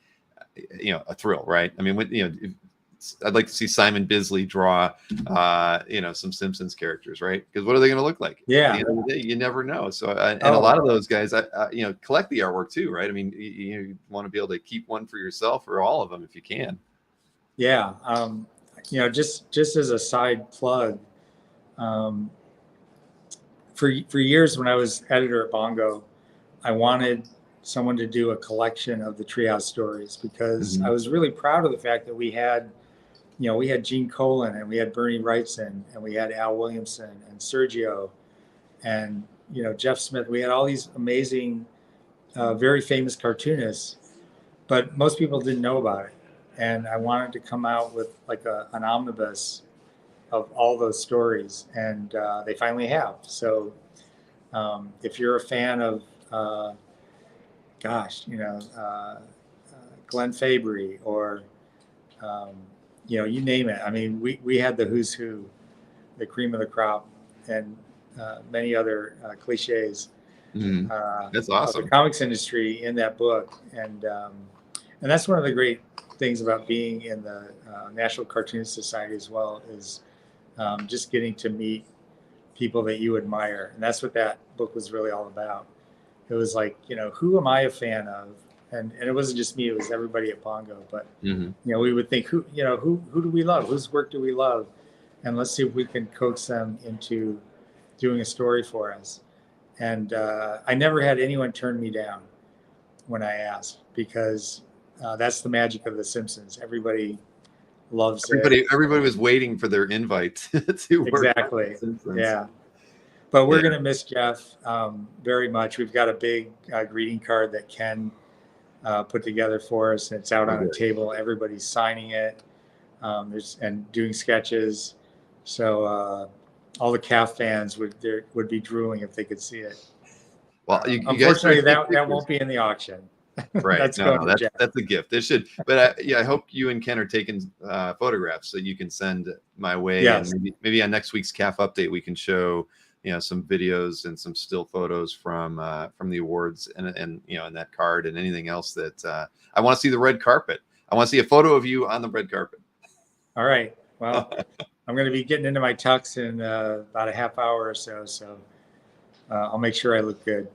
a thrill, right? I mean, I'd like to see Simon Bisley draw some Simpsons characters, right? Because what are they going to look like? Yeah, at the end of the day, you never know. So a lot of those guys collect the artwork too, right? I mean, you want to be able to keep one for yourself or all of them if you can. Yeah. Just as a side plug, for years when I was editor at Bongo, I wanted someone to do a collection of the Treehouse stories, because I was really proud of the fact that we had Gene Colan, and we had Bernie Wrightson, and we had Al Williamson and Sergio, and Jeff Smith. We had all these amazing, very famous cartoonists, but most people didn't know about it. And I wanted to come out with like an omnibus of all those stories, and they finally have. So if you're a fan of Glenn Fabry, or you name it. I mean, we had the who's who, the cream of the crop, and many other cliches. That's awesome. Of the comics industry in that book, and that's one of the great things about being in the National Cartoonist Society as well, is just getting to meet people that you admire, and that's what that book was really all about. It was like, who am I a fan of? And it wasn't just me, it was everybody at Bongo. But, we would think, who do we love? Whose work do we love? And let's see if we can coax them into doing a story for us. And I never had anyone turn me down when I asked, because that's the magic of The Simpsons. Everybody loves it. Everybody was waiting for their invite to work. Exactly. Yeah. But we're going to miss Jeff very much. We've got a big greeting card that Ken put together for us, and it's out on a table. Everybody's signing it, and doing sketches. So all the CAF fans would be drooling if they could see it. Well, unfortunately, that won't be in the auction. Right. That's a gift. It should. But I hope you and Ken are taking photographs that you can send my way. Yes. And maybe on next week's CAF update, we can show some videos and some still photos from the awards and in that card, and anything else that I want to see. The red carpet. I want to see a photo of you on the red carpet. All right. Well, I'm going to be getting into my tux in about a half hour or so. So I'll make sure I look good.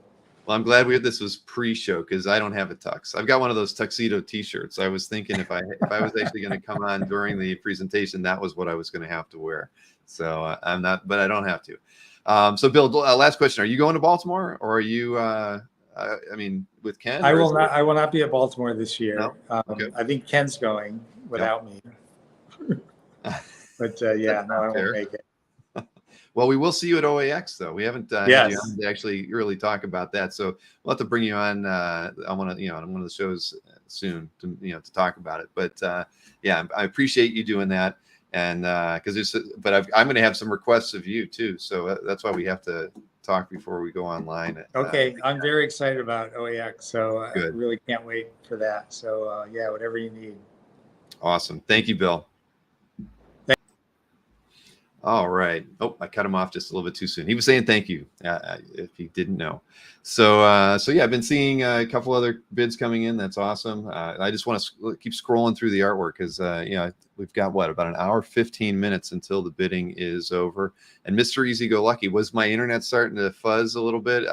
Well, I'm glad this was pre-show, because I don't have a tux. I've got one of those tuxedo T-shirts. I was thinking if I was actually going to come on during the presentation, that was what I was going to have to wear. So I'm not, but I don't have to. So Bill, last question: are you going to Baltimore, or are you? With Ken? I will not. I will not be at Baltimore this year. No? Okay. I think Ken's going without me. But I won't make it. Well, we will see you at OAX, though. We haven't had you on to actually really talk about that, so we'll have to bring you on. I want to, on one of the shows soon to talk about it. But I appreciate you doing that, and I'm going to have some requests of you too, so that's why we have to talk before we go online. Okay, I'm very excited about OAX, so I really can't wait for that. So whatever you need. Awesome, thank you, Bill. All right. Oh, I cut him off just a little bit too soon. He was saying thank you, if he didn't know. So I've been seeing a couple other bids coming in. That's awesome. I just want to keep scrolling through the artwork, because we've got about an hour 15 minutes until the bidding is over. And Mr. Easy Go Lucky, was my internet starting to fuzz a little bit?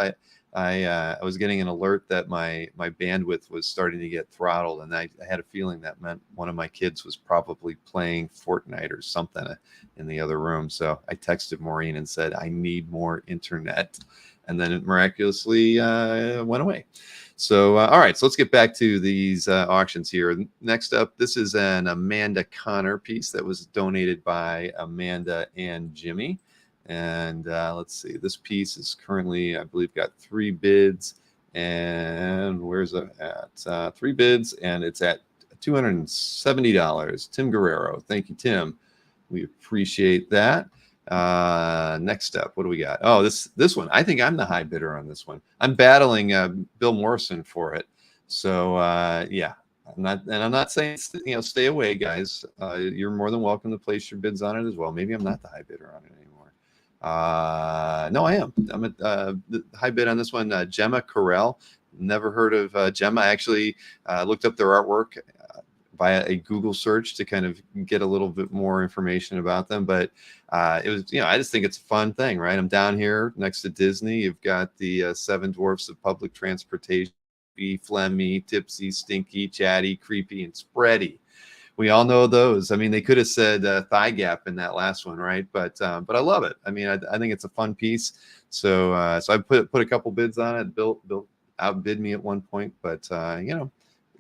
I was getting an alert that my bandwidth was starting to get throttled, and I had a feeling that meant one of my kids was probably playing Fortnite or something in the other room. So I texted Maureen and said, I need more internet, and then it miraculously went away. So all right, so let's get back to these auctions here. Next up, this is an Amanda Connor piece that was donated by Amanda and Jimmy. And let's see, this piece is currently, I believe, got 3 bids. And where's it at? 3 bids, and it's at $270. Tim Guerrero. Thank you, Tim. We appreciate that. Next up, what do we got? Oh, this one. I think I'm the high bidder on this one. I'm battling Bill Morrison for it. So I'm not saying, stay away, guys. You're more than welcome to place your bids on it as well. Maybe I'm not the high bidder on it anymore. No, I am. I'm at the high bid on this one. Gemma Carell. Never heard of Gemma. I actually looked up their artwork via a Google search to kind of get a little bit more information about them. But it was, I just think it's a fun thing, right? I'm down here next to Disney. You've got the Seven Dwarfs of Public Transportation: phlegmy, tipsy, stinky, chatty, creepy, and spready. We all know those. I mean, they could have said thigh gap in that last one, right? But I love it. I mean, I think it's a fun piece. So I put a couple bids on it. Bill outbid me at one point, but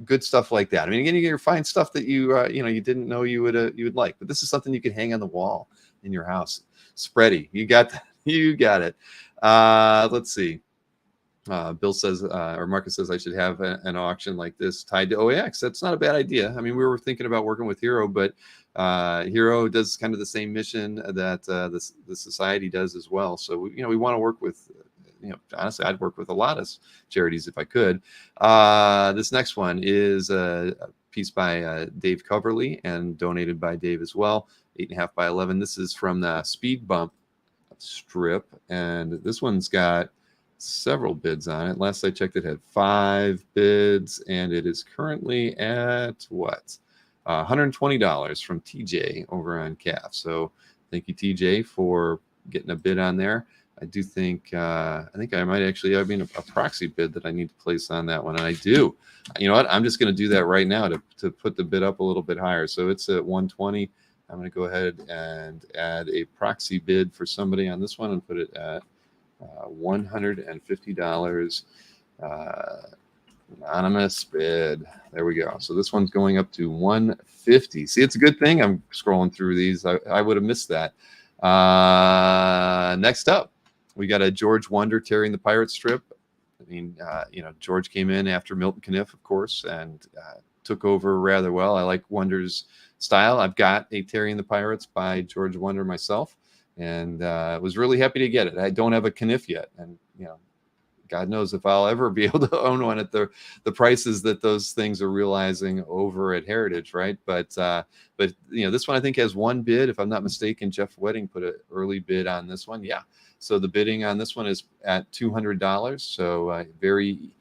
good stuff like that. I mean, again, you find stuff that you didn't know you would like, but this is something you could hang on the wall in your house. Spready, you got that. You got it. Let's see. Bill says, or Marcus says, I should have an auction like this tied to OAX. That's not a bad idea. I mean, we were thinking about working with Hero, but Hero does kind of the same mission that the society does as well. So we want to work with. Honestly, I'd work with a lot of charities if I could. This next one is a piece by Dave Coverly and donated by Dave as well. 8.5 by 11. This is from the Speed Bump strip, and this one's got several bids on it. Last I checked, it had 5 bids, and it is currently at what? $120 from TJ over on CAF. So thank you, TJ, for getting a bid on there. I do think I might actually have a proxy bid that I need to place on that one, and I do. You know what? I'm just going to do that right now to put the bid up a little bit higher. So it's at 120. I'm going to go ahead and add a proxy bid for somebody on this one and put it at $150. Anonymous bid. There we go. So this one's going up to $150. See, it's a good thing I'm scrolling through these. I would have missed that. Next up, we got a George Wonder Terry and the Pirate strip. I mean, George came in after Milton Caniff, of course, and took over rather well. I like Wonder's style. I've got a Terry and the Pirates by George Wonder myself, and was really happy to get it. I don't have a Caniff yet, and God knows if I'll ever be able to own one at the prices that those things are realizing over at Heritage, right? But this one I think has one bid, if I'm not mistaken. Jeff Wedding put an early bid on this one. Yeah, so the bidding on this one is at $200. So very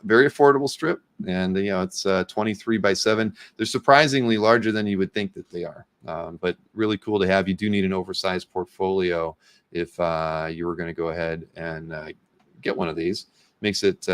affordable strip, and it's 23 by 7. They're surprisingly larger than you would think that they are, but really cool to have. You do need an oversized portfolio if you were going to go ahead and get one of these. Makes it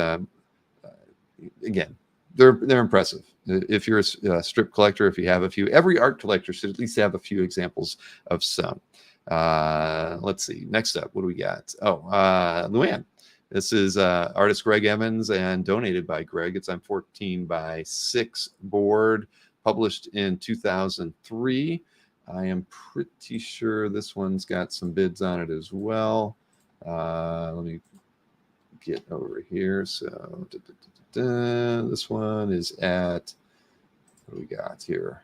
again, they're impressive. If you're a strip collector, if you have a few, every art collector should at least have a few examples of some. Let's see. Next up, what do we got? Luann. This is artist Greg Evans and donated by Greg. It's on 14 by 6 board, published in 2003. I am pretty sure this one's got some bids on it as well. Let me get over here. So this one is at, what do we got here?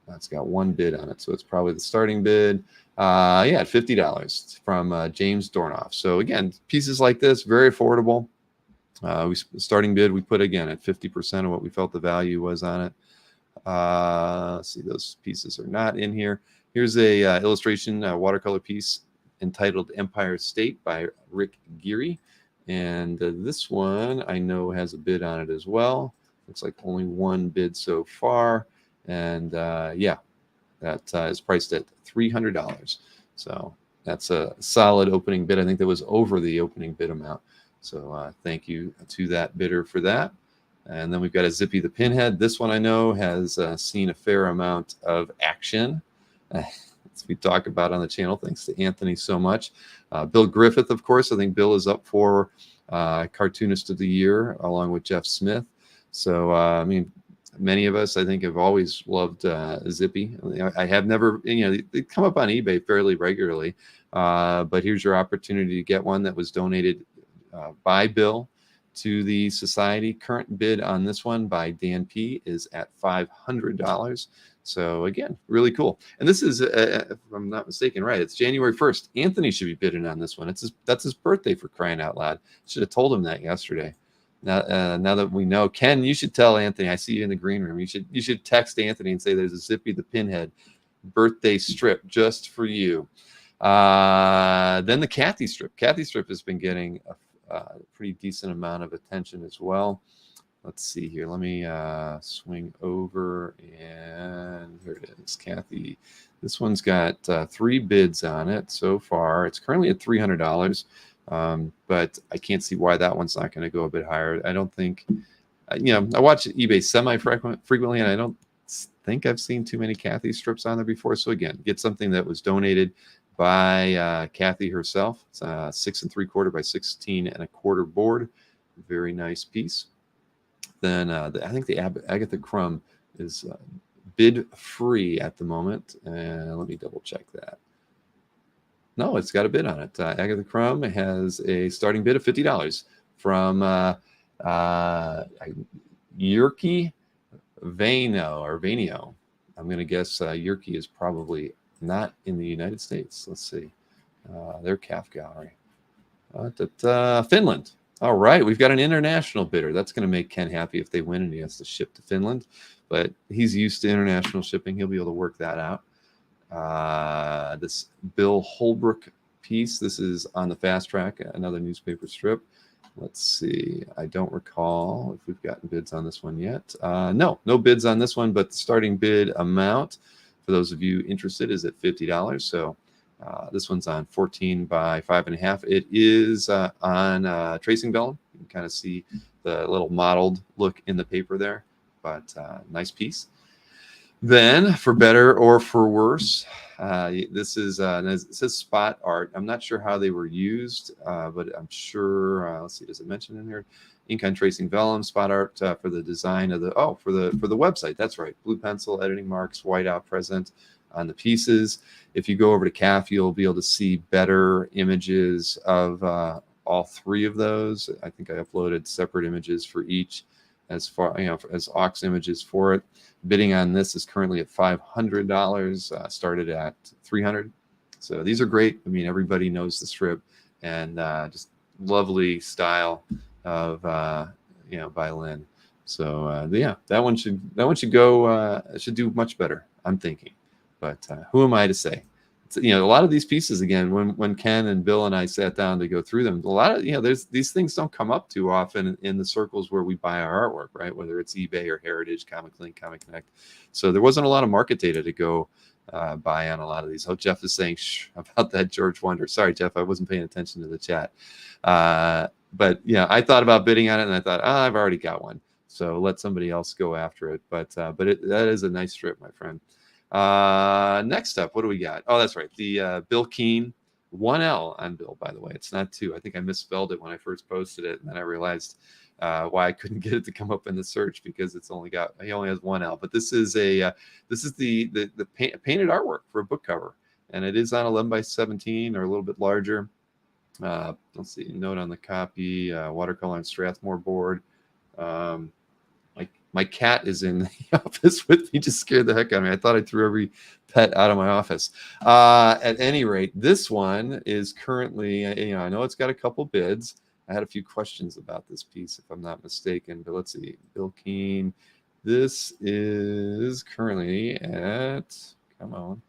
That's got one bid on it, so it's probably the starting bid. At $50 from James Dornoff. So again, pieces like this, very affordable. Starting bid we put again at 50% of what we felt the value was on it. Let's see, those pieces are not in here. Here's a illustration watercolor piece entitled Empire State by Rick Geary, and this one I know has a bid on it as well. Looks like only one bid so far, and that is priced at $300. So that's a solid opening bid. I think that was over the opening bid amount. So thank you to that bidder for that. And then we've got a Zippy the Pinhead. This one I know has seen a fair amount of action. As we talk about on the channel, thanks to Anthony so much. Bill Griffith, of course. I think Bill is up for Cartoonist of the Year along with Jeff Smith. So, many of us, I think, have always loved Zippy. I have never, they come up on eBay fairly regularly, but here's your opportunity to get one that was donated by Bill to the society. Current bid on this one by Dan P is at $500. So again, really cool. And this is, if I'm not mistaken, right, it's January 1st. Anthony should be bidding on this one. That's his birthday, for crying out loud. Should have told him that yesterday. now that we know, Ken, you should tell Anthony. I see you in the green room. You should text Anthony and say there's a Zippy the Pinhead birthday strip just for you. Then the Kathy strip. Kathy strip has been getting a pretty decent amount of attention as well. Let's see here. Let me swing over, and here it is, Kathy. This one's got 3 bids on it so far. It's currently at $300, but I can't see why that one's not going to go a bit higher. I don't think, I watch eBay semi-frequently, and I don't think I've seen too many Kathy strips on there before. So again, get something that was donated by Kathy herself. It's 6 3/4 by 16 1/4 board. Very nice piece. Then I think the Agatha Crumb is bid free at the moment. And let me double check that. No, it's got a bid on it. Agatha Crumb has a starting bid of $50 from Yerke Vainio. I'm going to guess Yerke is probably not in the United States. Let's see. Their calf gallery. Finland. All right, we've got an international bidder. That's going to make Ken happy if they win and he has to ship to Finland. But he's used to international shipping. He'll be able to work that out. This Bill Holbrook piece. This is on the fast track, another newspaper strip. Let's see. I don't recall if we've gotten bids on this one yet. No bids on this one, but the starting bid amount, for those of you interested, is at $50. So this one's on 14 by 5.5. It is on tracing vellum. You can kind of see the little mottled look in the paper there, but nice piece. Then, for better or for worse, this is it says spot art. I'm not sure how they were used, but I'm sure. Let's see, does it mention in here? Ink on tracing vellum, spot art for the design of the for the website. That's right. Blue pencil, editing marks, whiteout present on the pieces. If you go over to CAF, you'll be able to see better images of all 3 of those. I think I uploaded separate images for each, as far as aux images for it. Bidding on this is currently at $500. Started at $300. So these are great. I mean, everybody knows the strip, and just lovely style of by Lynn. So yeah, that one should go. Should do much better, I'm thinking. But who am I to say? A lot of these pieces, again, when Ken and Bill and I sat down to go through them, a lot of there's these things don't come up too often in the circles where we buy our artwork, right? Whether it's eBay or Heritage, Comic Link, Comic Connect. So there wasn't a lot of market data to go buy on a lot of these. Oh, Jeff is saying shh about that George Wonder. Sorry, Jeff, I wasn't paying attention to the chat. But yeah, I thought about bidding on it, and I thought, I've already got one, so let somebody else go after it. But that is a nice strip, my friend. Next up, what do we got? Oh, that's right. The Bill Keane, 1L on Bill, by the way. It's not 2. I think I misspelled it when I first posted it, and then I realized why I couldn't get it to come up in the search, because he only has 1L. But this is the painted artwork for a book cover, and it is on 11 by 17 or a little bit larger. Let's see, note on the copy, watercolor on Strathmore board. My cat is in the office with me, just scared the heck out of me. I thought I threw every pet out of my office. At any rate, this one is currently, I know it's got a couple bids. I had a few questions about this piece, if I'm not mistaken, but let's see. Bill Keane. This is currently at, come on.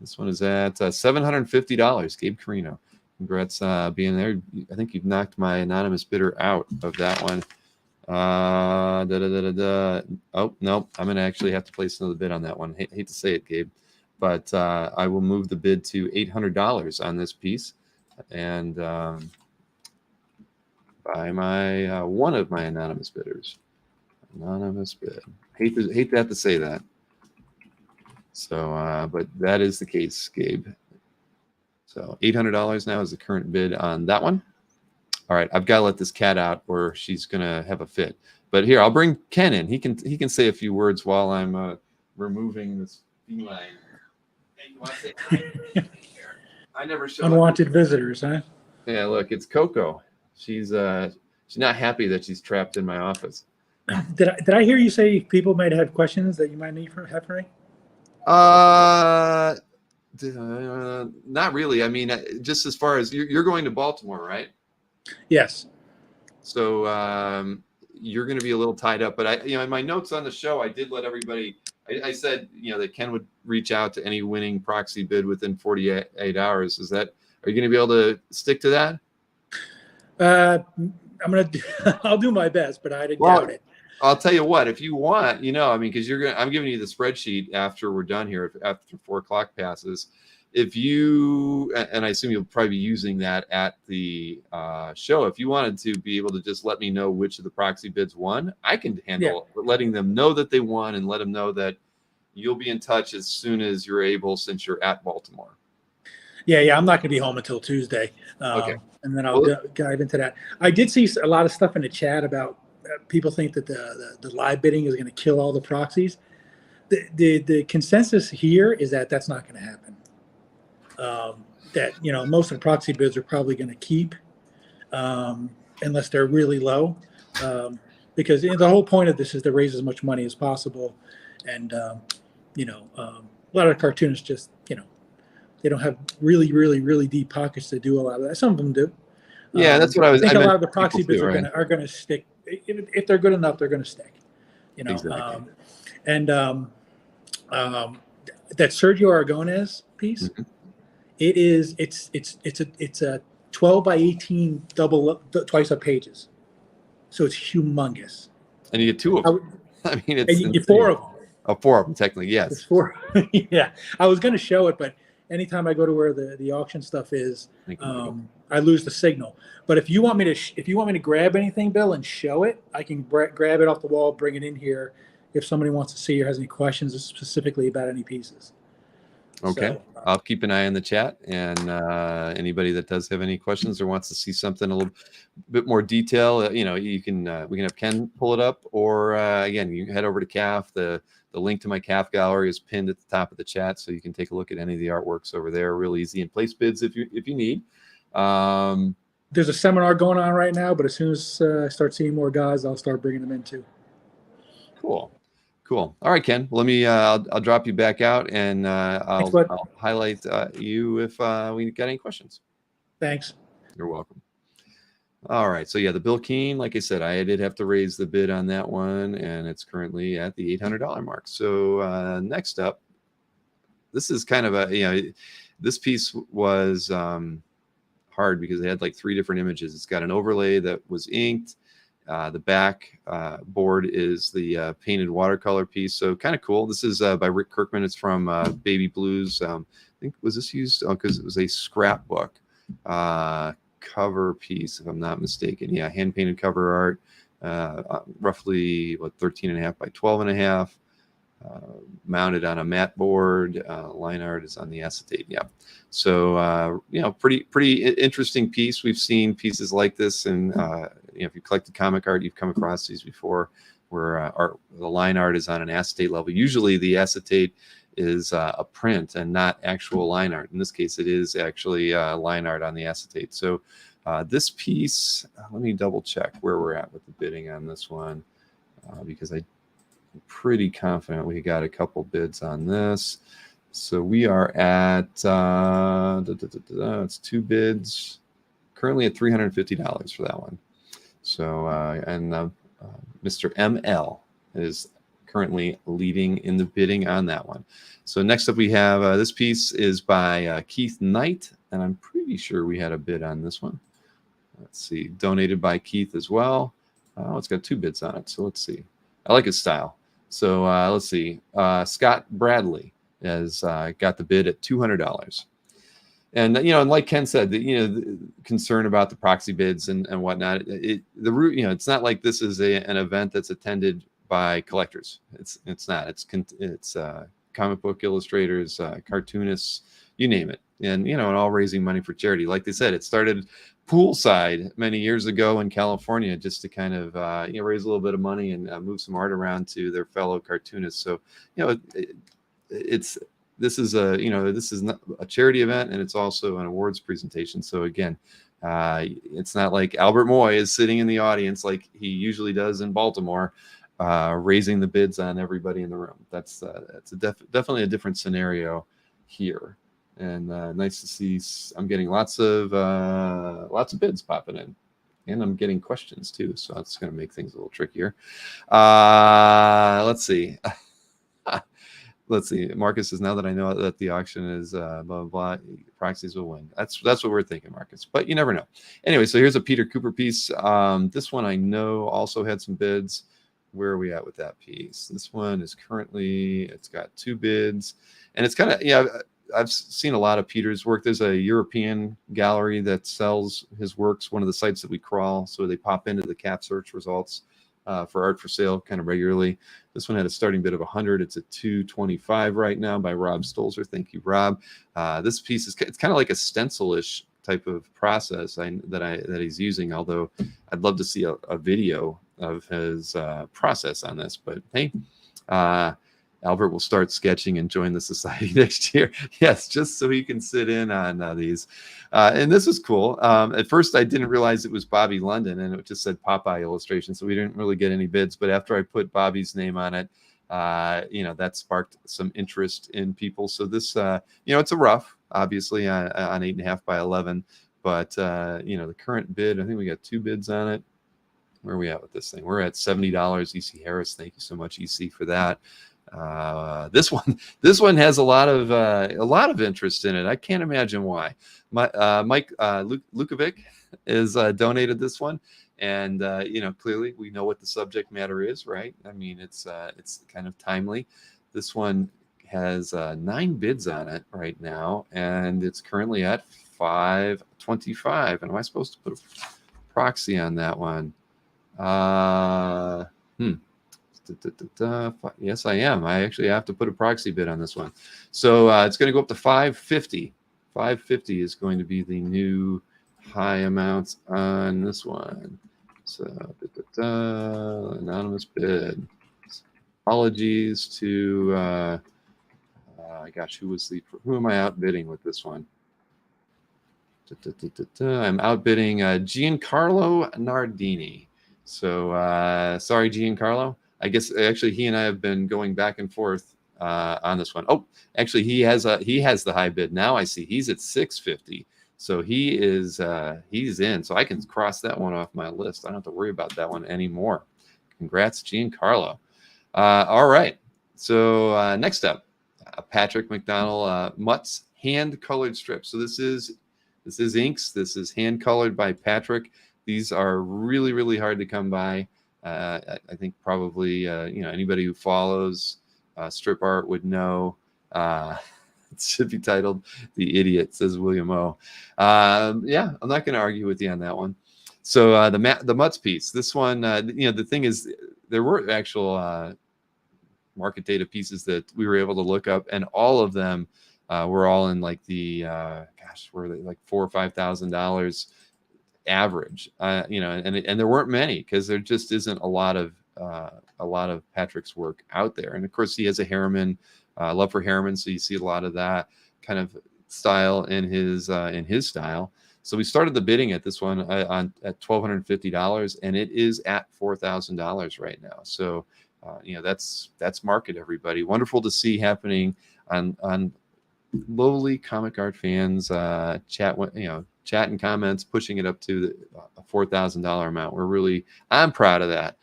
This one is at $750. Gabe Carino. Congrats being there. I think you've knocked my anonymous bidder out of that one. Oh no, I'm gonna actually have to place another bid on that one. Hate to say it, Gabe, but I will move the bid to $800 on this piece, and by my one of my anonymous bidders. Anonymous bid. Hate to have to say that. So, but that is the case, Gabe. So $800 now is the current bid on that one. All right, I've got to let this cat out, or she's gonna have a fit. But here, I'll bring Ken in. He can say a few words while I'm removing this feline. Hey, you want to say hi? I never show unwanted visitors, huh? Yeah, look, it's Coco. She's not happy that she's trapped in my office. Did I hear you say people might have questions that you might need for me? Not really. I mean, just as far as you're going to Baltimore, right? Yes. So you're going to be a little tied up. But I, in my notes on the show, I did let everybody. I said, that Ken would reach out to any winning proxy bid within 48 hours. Are you going to be able to stick to that? I'll do my best, but I doubt it. I'll tell you what, if you want, because I'm giving you the spreadsheet after we're done here, after 4 o'clock passes. If you, and I assume you'll probably be using that at the show, if you wanted to be able to just let me know which of the proxy bids won, I can handle letting them know that they won and let them know that you'll be in touch as soon as you're able, since you're at Baltimore. Yeah. I'm not going to be home until Tuesday. Okay. And then I'll dive into that. I did see a lot of stuff in the chat about people think that the live bidding is going to kill all the proxies. The consensus here is that that's not going to happen. That most of the proxy bids are probably going to keep unless they're really low, because the whole point of this is to raise as much money as possible, and a lot of cartoonists just they don't have really deep pockets to do a lot of that. Some of them do. Yeah, that's what I think. A lot of the proxy bids are going to stick if they're good enough. They're going to stick. Exactly. That Sergio Aragonés piece. Mm-hmm. It's a 12 by 18 twice up pages, so it's humongous. And you get 2 of them. And you get 4 of them. Oh, 4 of them, technically, yes. It's 4. Yeah, I was going to show it, but anytime I go to where the auction stuff is, I lose the signal. But if you want me to grab anything, Bill, and show it, I can grab it off the wall, bring it in here. If somebody wants to see or has any questions specifically about any pieces. Okay, so, I'll keep an eye on the chat, and anybody that does have any questions or wants to see something a little bit more detail, you can we can have Ken pull it up, or again, you can head over to CAF. The link to my CAF gallery is pinned at the top of the chat, so you can take a look at any of the artworks over there. Real easy, and place bids if you need. There's a seminar going on right now, but as soon as I start seeing more guys, I'll start bringing them in too. Cool. All right, Ken. Let me. I'll drop you back out, and I'll highlight you if we got any questions. Thanks. You're welcome. All right. So yeah, the Bill Keane, like I said, I did have to raise the bid on that one, and it's currently at the $800 mark. So next up, this is kind of this piece was hard because they had like 3 different images. It's got an overlay that was inked. The back board is the painted watercolor piece. So kind of cool. This is by Rick Kirkman. It's from Baby Blues. I think, was this used? Oh, because it was a scrapbook cover piece, if I'm not mistaken. Yeah, hand painted cover art, roughly 13.5 by 12.5. Mounted on a matte board. Line art is on the acetate. Yeah. So pretty interesting piece. We've seen pieces like this, and if you collected comic art, you've come across these before, where the line art is on an acetate level. Usually, the acetate is a print and not actual line art. In this case, it is actually line art on the acetate. So this piece, let me double check where we're at with the bidding on this one, because I'm pretty confident we got a couple bids on this. So we are at it's 2 bids, currently at $350 for that one. So Mr. ML is currently leading in the bidding on that one. So next up we have this piece is by Keith Knight, and I'm pretty sure we had a bid on this one. Let's see, donated by Keith as well. Oh, it's got 2 bids on it. So let's see. I like his style. So let's see. Scott Bradley has got the bid at $200. And and like Ken said, the concern about the proxy bids and whatnot. It's not like this is an event that's attended by collectors. It's not. It's comic book illustrators, cartoonists, you name it, and all raising money for charity. Like they said, it started poolside many years ago in California, just to kind of raise a little bit of money and move some art around to their fellow cartoonists. So this is not a charity event, and it's also an awards presentation. So again, it's not like Albert Moy is sitting in the audience like he usually does in Baltimore, raising the bids on everybody in the room. That's definitely a different scenario here, and nice to see. I'm getting lots of bids popping in. And I'm getting questions too, so that's going to make things a little trickier. Let's see. Let's see. Marcus says, now that I know that the auction is blah, blah, blah, proxies will win. That's what we're thinking, Marcus. But you never know. Anyway, so here's a Peter Cooper piece. This one I know also had some bids. Where are we at with that piece? This one is currently, it's got 2 bids. And it's kind of, yeah, I've seen a lot of Peter's work. There's a European gallery that sells his works, one of the sites that we crawl. So they pop into the cap search results for art for sale kind of regularly. This one had a starting bid of 100. It's at 225 right now by Rob Stolzer. Thank you, Rob. This piece is, it's kind of like a stencil-ish type of process that he's using, although I'd love to see a video of his process on this. But hey, Albert will start sketching and join the society next year. Yes, just so he can sit in on these. And this is cool. At first, I didn't realize it was Bobby London, and it just said Popeye illustration, so we didn't really get any bids. But after I put Bobby's name on it, that sparked some interest in people. So this, it's a rough, obviously, on 8.5 by 11. But, the current bid, I think we got 2 bids on it. Where are we at with this thing? We're at $70. EC Harris, thank you so much, EC, for that. This one has a lot of interest in it. I can't imagine why. Mike Lukovic is donated this one, and clearly we know what the subject matter is, right? I mean, it's kind of timely. This one has 9 bids on it right now, and it's currently at $525. And am I supposed to put a proxy on that one? Yes, I am. I actually have to put a proxy bid on this one. So it's going to go up to $550. $550 is going to be the new high amounts on this one. So anonymous bid. Apologies to gosh, who am I outbidding with this one? I'm outbidding Giancarlo Nardini. So sorry, Giancarlo. I guess actually he and I have been going back and forth on this one. Oh, actually he has the high bid. Now I see he's at $650. So he's in. So I can cross that one off my list. I don't have to worry about that one anymore. Congrats, Giancarlo. All right. So next up, Patrick McDonald Mutt's hand colored strips. So this is inks. This is hand colored by Patrick. These are really, really hard to come by. I think probably anybody who follows strip art would know. It should be titled "The Idiot," says William O. Yeah, I'm not going to argue with you on that one. So the Mutts piece. This one, the thing is, there were actual market data pieces that we were able to look up, and all of them were all in like the were they like $4,000 or $5,000 average, and there weren't many because there just isn't a lot of Patrick's work out there. And of course, he has a Harriman love for Harriman, so you see a lot of that kind of style in his style. So we started the bidding at this one at $1,250, and it is at $4,000 right now. So that's market, everybody. Wonderful to see happening on lowly comic art fans chat and comments, pushing it up to a $4,000 amount. I'm proud of that,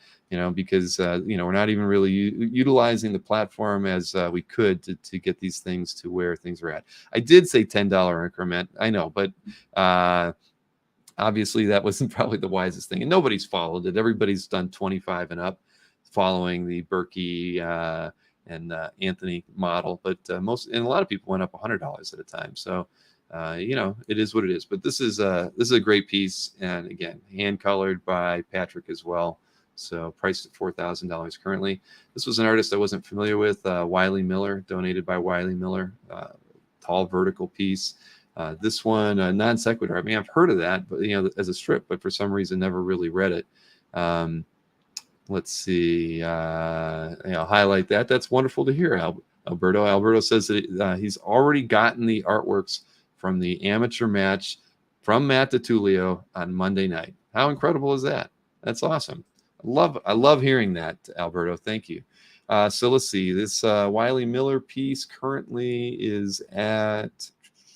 because we're not even really utilizing the platform as we could to get these things to where things are at. I did say $10 increment, I know, but obviously that wasn't probably the wisest thing, and nobody's followed it. Everybody's done 25 and up, following the Berkey and Anthony model, but a lot of people went up $100 at a time. So it is what it is. But this is a great piece, and again, hand colored by Patrick as well. So priced at $4,000 currently. This was an artist I wasn't familiar with, Wiley Miller, donated by Wiley Miller. Tall vertical piece. This one, non sequitur. I mean, I've heard of that, but as a strip, but for some reason never really read it. Let's see. I'll highlight that. That's wonderful to hear, Alberto. Alberto says that he's already gotten the artworks from the amateur match from Matt DiTullio on Monday night. How incredible is that? That's awesome. I love hearing that, Alberto. Thank you. So let's see. This Wiley Miller piece currently is at,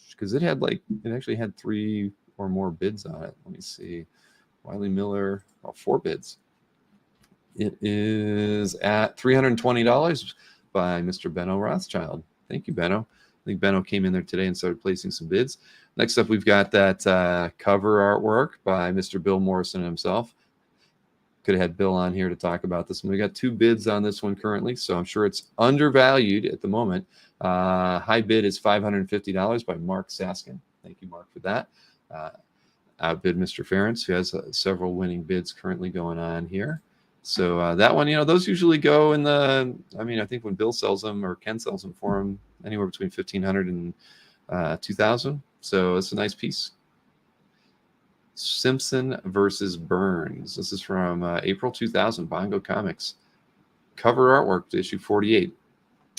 because it actually had 3 or more bids on it. Let me see. Wiley Miller, 4 bids. It is at $320 by Mr. Benno Rothschild. Thank you, Benno. I think Benno came in there today and started placing some bids. Next up, we've got that cover artwork by Mr. Bill Morrison himself. Could have had Bill on here to talk about this one. We got 2 bids on this one currently, so I'm sure it's undervalued at the moment. High bid is $550 by Mark Saskin. Thank you, Mark, for that. Outbid Mr. Ferentz, who has several winning bids currently going on here. So that one, those usually go in the, I think when Bill sells them or Ken sells them for him, anywhere between $1,500 and $2,000. So it's a nice piece. Simpson versus Burns. This is from April 2000, Bongo Comics. Cover artwork to issue 48.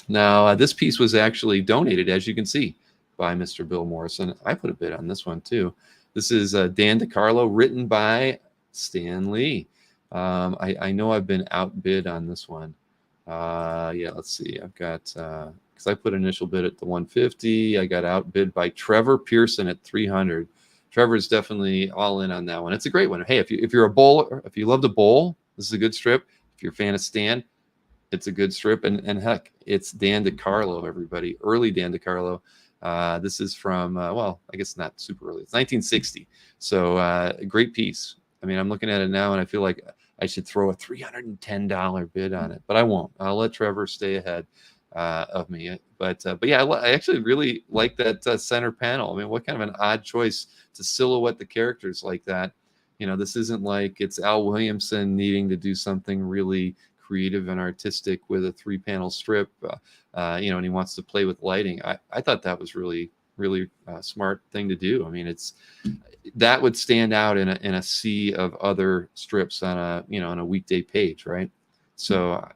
Now, this piece was actually donated, as you can see, by Mr. Bill Morrison. I put a bid on this one, too. This is Dan DiCarlo, written by Stan Lee. I know I've been outbid on this one. Yeah, let's see. I've got, because I put an initial bid at the 150. I got outbid by Trevor Pearson at 300. Trevor is definitely all in on that one. It's a great one. Hey, if you're a bowler, if you love to bowl, this is a good strip. If you're a fan of Stan, it's a good strip. And heck, it's Dan DiCarlo, everybody. Early Dan DiCarlo. This is from, well, I guess not super early. It's 1960. So a great piece. I'm looking at it now, and I feel like I should throw a $310 bid on it, but I won't. I'll let Trevor stay ahead of me. But yeah, I actually really like that center panel. What kind of an odd choice to silhouette the characters like that. This isn't like it's Al Williamson needing to do something really creative and artistic with a 3-panel strip, and he wants to play with lighting. I thought that was really smart thing to do. That would stand out in a sea of other strips on a weekday page, right? So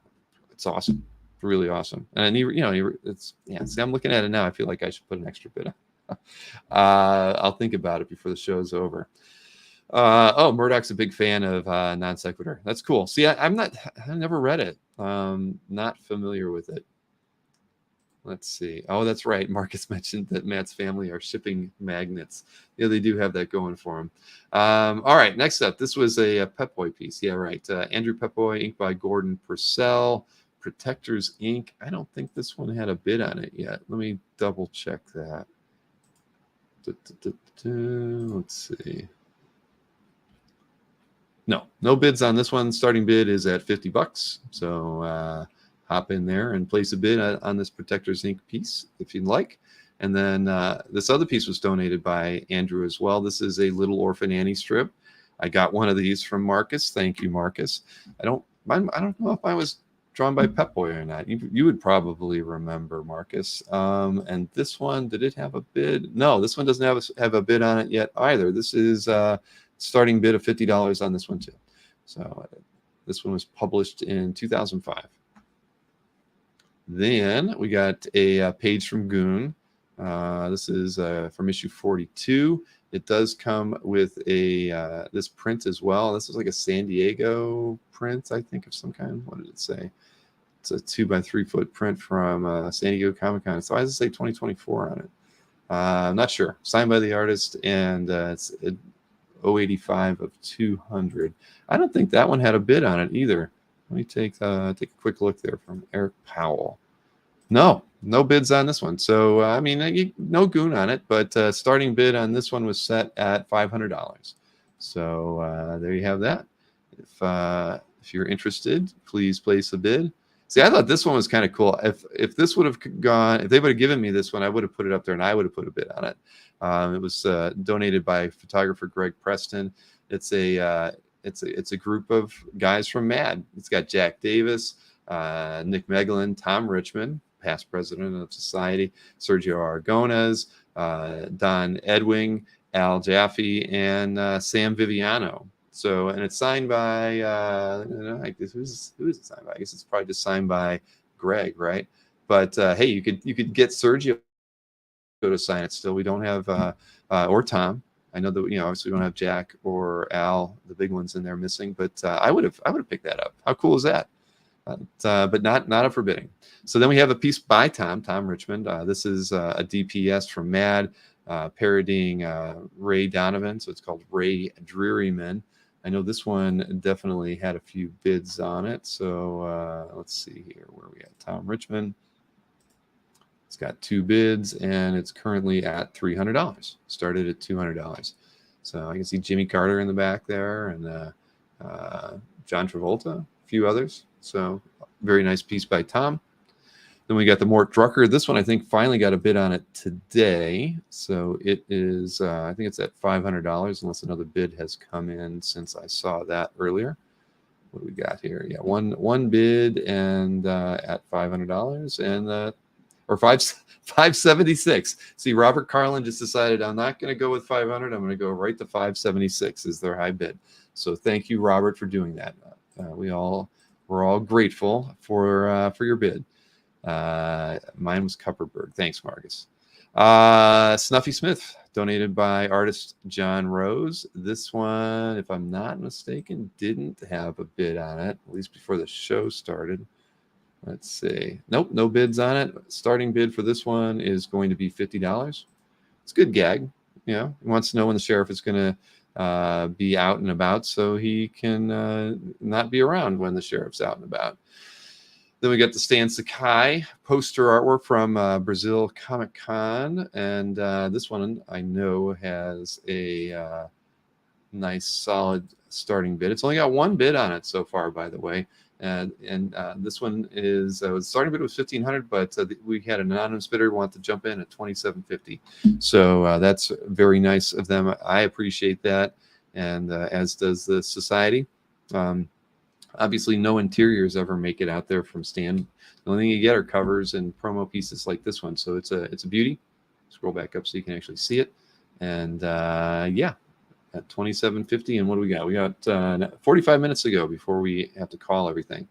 it's awesome, really awesome. And it's See, I'm looking at it now. I feel like I should put an extra bid on. I'll think about it before the show's over. Murdoch's a big fan of Non Sequitur. That's cool. See, I never read it. Not familiar with it. Let's see. Oh, that's right. Marcus mentioned that Matt's family are shipping magnets. Yeah, they do have that going for them. All right, next up. This was a Pep Boy piece. Yeah, right. Andrew Pep Boy, inked by Gordon Purcell. Protectors Inc. I don't think this one had a bid on it yet. Let me double check that. Let's see. No bids on this one. Starting bid is at $50. So hop in there and place a bid on this Protectors Inc. piece if you'd like. And then this other piece was donated by Andrew as well. This is a Little Orphan Annie strip. I got one of these from Marcus. Thank you, Marcus. I don't know if I was drawn by Pep Boy or not. You would probably remember, Marcus. And this one, did it have a bid? No, this one doesn't have a bid on it yet either. This is starting bid of $50 on this one too. So this one was published in 2005. Then we got a page from Goon. This is from issue 42. It does come with a this print as well. This is like a San Diego print, I think, of some kind. What did it say? It's a 2x3 foot print from San Diego Comic-Con. So why does it say 2024 on it? I'm not sure. Signed by the artist, and it's 085 of 200. I don't think that one had a bid on it either. Let me take a quick look there from Eric Powell. No bids on this one. So, no Goon on it, but starting bid on this one was set at $500. So there you have that. If you're interested, please place a bid. See, I thought this one was kind of cool. If this would have gone, if they would have given me this one, I would have put it up there and I would have put a bid on it. It was donated by photographer Greg Preston. It's a group of guys from MAD. It's got Jack Davis, Nick Megalin, Tom Richmond, past president of Society, Sergio Aragonés, Don Edwing, Al Jaffe, and Sam Viviano. So, and it's signed by, who is it signed by? I guess it's probably just signed by Greg, right? But hey, you could get Sergio to sign it still. We don't have, or Tom. I know that obviously we don't have Jack or Al, the big ones in there missing. But I would have picked that up. How cool is that? But not up for bidding. So then we have a piece by Tom Richmond. This is a DPS from MAD, parodying Ray Donovan. So it's called Ray Drearyman. I know this one definitely had a few bids on it. So let's see here where we at. Tom Richmond. It's got 2 bids, and it's currently at $300. Started at $200. So I can see Jimmy Carter in the back there, and John Travolta, a few others. So very nice piece by Tom. Then we got the Mort Drucker. This one I think finally got a bid on it today. So it is, I think it's at $500, unless another bid has come in since I saw that earlier. What do we got here? Yeah, one bid and at $500 and or 576. See, Robert Carlin just decided I'm not going to go with 500. I'm going to go right to 576 is their high bid. So thank you, Robert, for doing that. We're all grateful for your bid. Mine was Kupperberg. Thanks, Marcus. Snuffy Smith, donated by artist John Rose. This one, if I'm not mistaken, didn't have a bid on it, at least before the show started. Let's see. Nope, no bids on it. Starting bid for this one is going to be $50. It's a good gag. You know, he wants to know when the sheriff is going to be out and about so he can not be around when the sheriff's out and about. Then we got the Stan Sakai poster artwork from Brazil Comic Con. And this one I know has a nice solid starting bid. It's only got 1 bid on it so far, by the way. And this one is starting bid was $1,500, but we had an anonymous bidder who wanted to jump in at $2,750. So that's very nice of them. I appreciate that, and as does the society. Obviously, no interiors ever make it out there from Stan. The only thing you get are covers and promo pieces like this one. So it's a beauty. Scroll back up so you can actually see it. And yeah. At $2,750, and what do we got? We got 45 minutes to go before we have to call everything.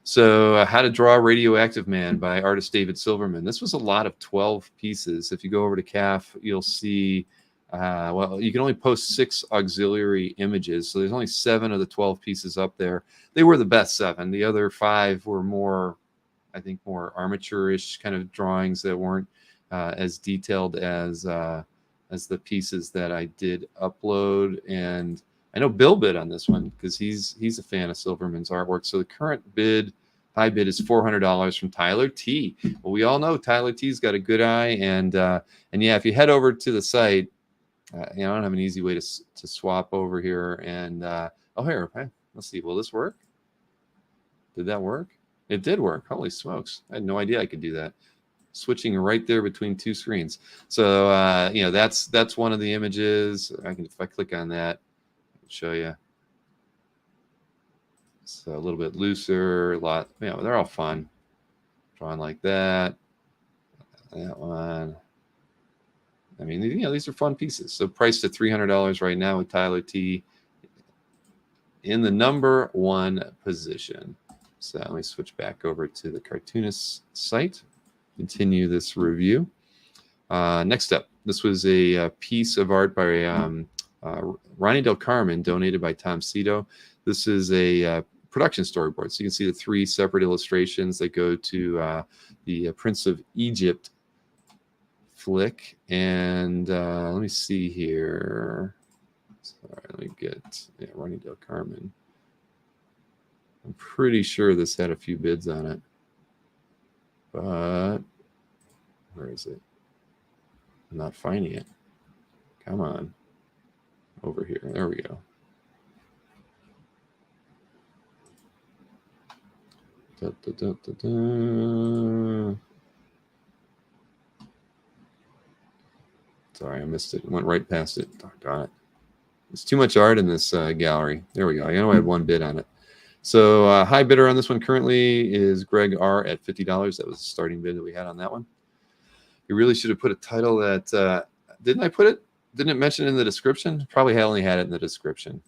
So, How to Draw a Radioactive Man by artist David Silverman. This was a lot of 12 pieces. If you go over to CAF, you'll see. Well, you can only post 6 auxiliary images, so there's only 7 of the 12 pieces up there. They were the best 7. The other 5 were more, I think, more armature-ish kind of drawings that weren't as detailed as the pieces that I did upload. And I know Bill bid on this one because he's a fan of Silverman's artwork. So the current high bid is $400 from Tyler T. Well, we all know Tyler T's got a good eye, and yeah, if you head over to the site, I don't have an easy way to swap over here. And oh, here, okay, let's see. Will this work? Did that work? It did work. Holy smokes! I had no idea I could do that. Switching right there between 2 screens. So that's one of the images. If I click on that, I can show you. So a little bit looser, a lot. They're all fun. Drawing like that. That one. I mean, these are fun pieces. So priced at $300 right now with Tyler T in the number 1 position. So let me switch back over to the Cartoonists site. Continue this review. Next up, this was a piece of art by Ronnie Del Carmen, donated by Tom Cito. This is a production storyboard. So you can see the 3 separate illustrations that go to the Prince of Egypt flick. And let me see here. Sorry, let me get Ronnie Del Carmen. I'm pretty sure this had a few bids on it. But where is it? I'm not finding it. Come on. Over here. There we go. Da, da, da, da, da. Sorry, I missed it. Went right past it. Doggone it. There's too much art in this gallery. There we go. I know I had 1 bid on it. So high bidder on this one currently is Greg R. at $50. That was the starting bid that we had on that one. You really should have put a title that didn't I put it? Didn't it mention it in the description? Probably only had it in the description.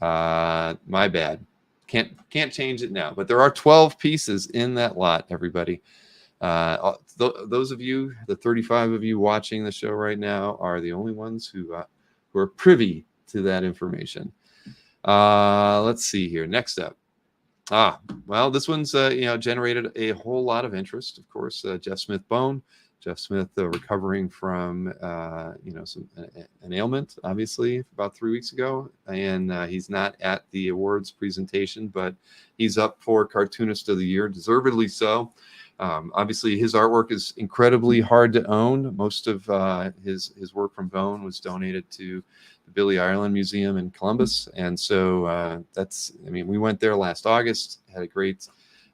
My bad. Can't change it now. But there are 12 pieces in that lot, everybody. Those of you, the 35 of you watching the show right now, are the only ones who are privy to that information. Let's see here. Next up. Well, this one's generated a whole lot of interest. Of course, Jeff Smith Bone, Jeff Smith recovering from an ailment, obviously, about 3 weeks ago, and he's not at the awards presentation, but he's up for Cartoonist of the Year, deservedly so. Obviously, his artwork is incredibly hard to own. Most of his work from Bone was donated to the Billy Ireland Museum in Columbus, and so we went there last August, had a great.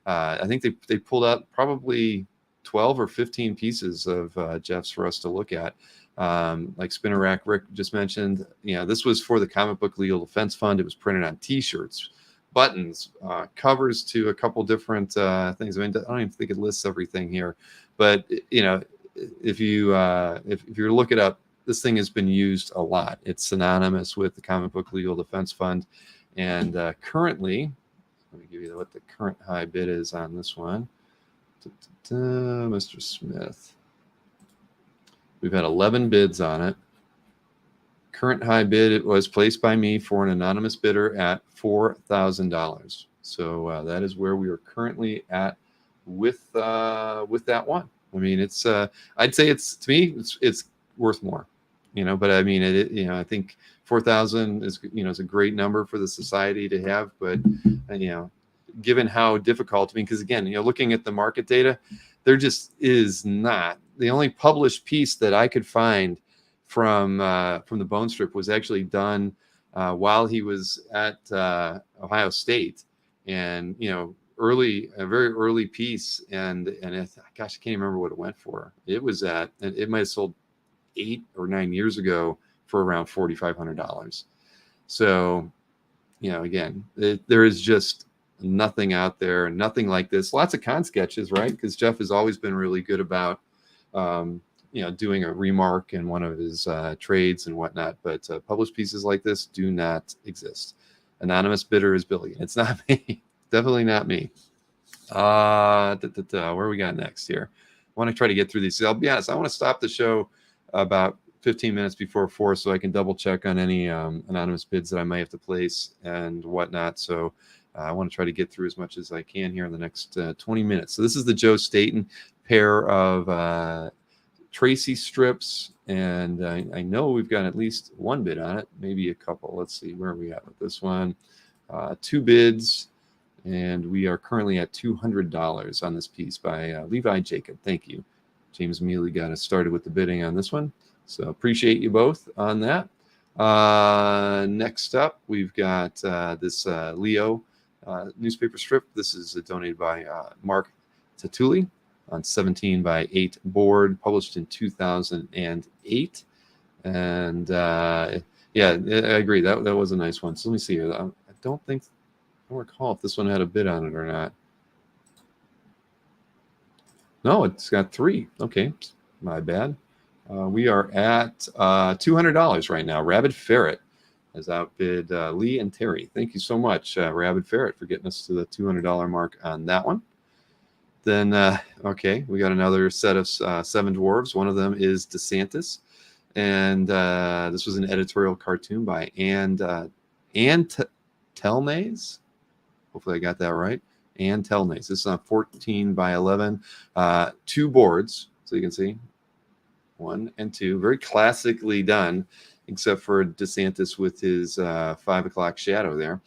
I think they pulled out probably 12 or 15 pieces of Jeff's for us to look at. Like Spinner Rack, Rick just mentioned, this was for the Comic Book Legal Defense Fund. It was printed on T-shirts, buttons, covers to a couple different things. I don't even think it lists everything here, but if you look it up, this thing has been used a lot. It's synonymous with the Comic Book Legal Defense Fund, and currently, let me give you what the current high bid is on this one. Mr. Smith. We've had 11 bids on it. Current high bid, it was placed by me for an anonymous bidder at $4,000. So that is where we are currently at with that one. I mean, it's I'd say to me it's worth more, But I mean, I think 4,000 is a great number for the society to have, but given how difficult, because again, looking at the market data, there just is not. The only published piece that I could find from the Bone Strip was actually done while he was at Ohio State, and a very early piece, and gosh, I can't remember what it went for. It might have sold 8 or 9 years ago for around $4,500. So, again, there is just nothing out there, nothing like this. Lots of con sketches, right? Because Jeff has always been really good about, doing a remark in one of his trades and whatnot. But published pieces like this do not exist. Anonymous bidder is Billy. It's not me. Definitely not me. Where we got next here? I want to try to get through these. So I'll be honest, I want to stop the show about 15 minutes before 4 so I can double check on any anonymous bids that I might have to place and whatnot. So I want to try to get through as much as I can here in the next 20 minutes. So this is the Joe Staten pair of Tracy strips, and I know we've got at least one bid on it, maybe a couple. Let's see where are we at with this one. 2 bids, and we are currently at $200 on this piece by Levi Jacob. Thank you. James Mealy got us started with the bidding on this one, so appreciate you both on that. Next up, we've got this Leo newspaper strip. This is donated by Mark Tatuli on 17 by 8 board, published in 2008. And yeah, I agree. That was a nice one. So let me see here. I don't recall if this one had a bid on it or not. No, it's got 3. Okay, my bad. We are at $200 right now. Rabid Ferret has outbid Lee and Terry. Thank you so much, Rabid Ferret, for getting us to the $200 mark on that one. Then, okay, we got another set of 7 dwarves. One of them is DeSantis, and this was an editorial cartoon by Ann Telnays. Hopefully I got that right. Ann Telnays. This is on 14 by 11. 2 boards, so you can see 1 and 2. Very classically done, except for DeSantis with his 5 o'clock shadow there.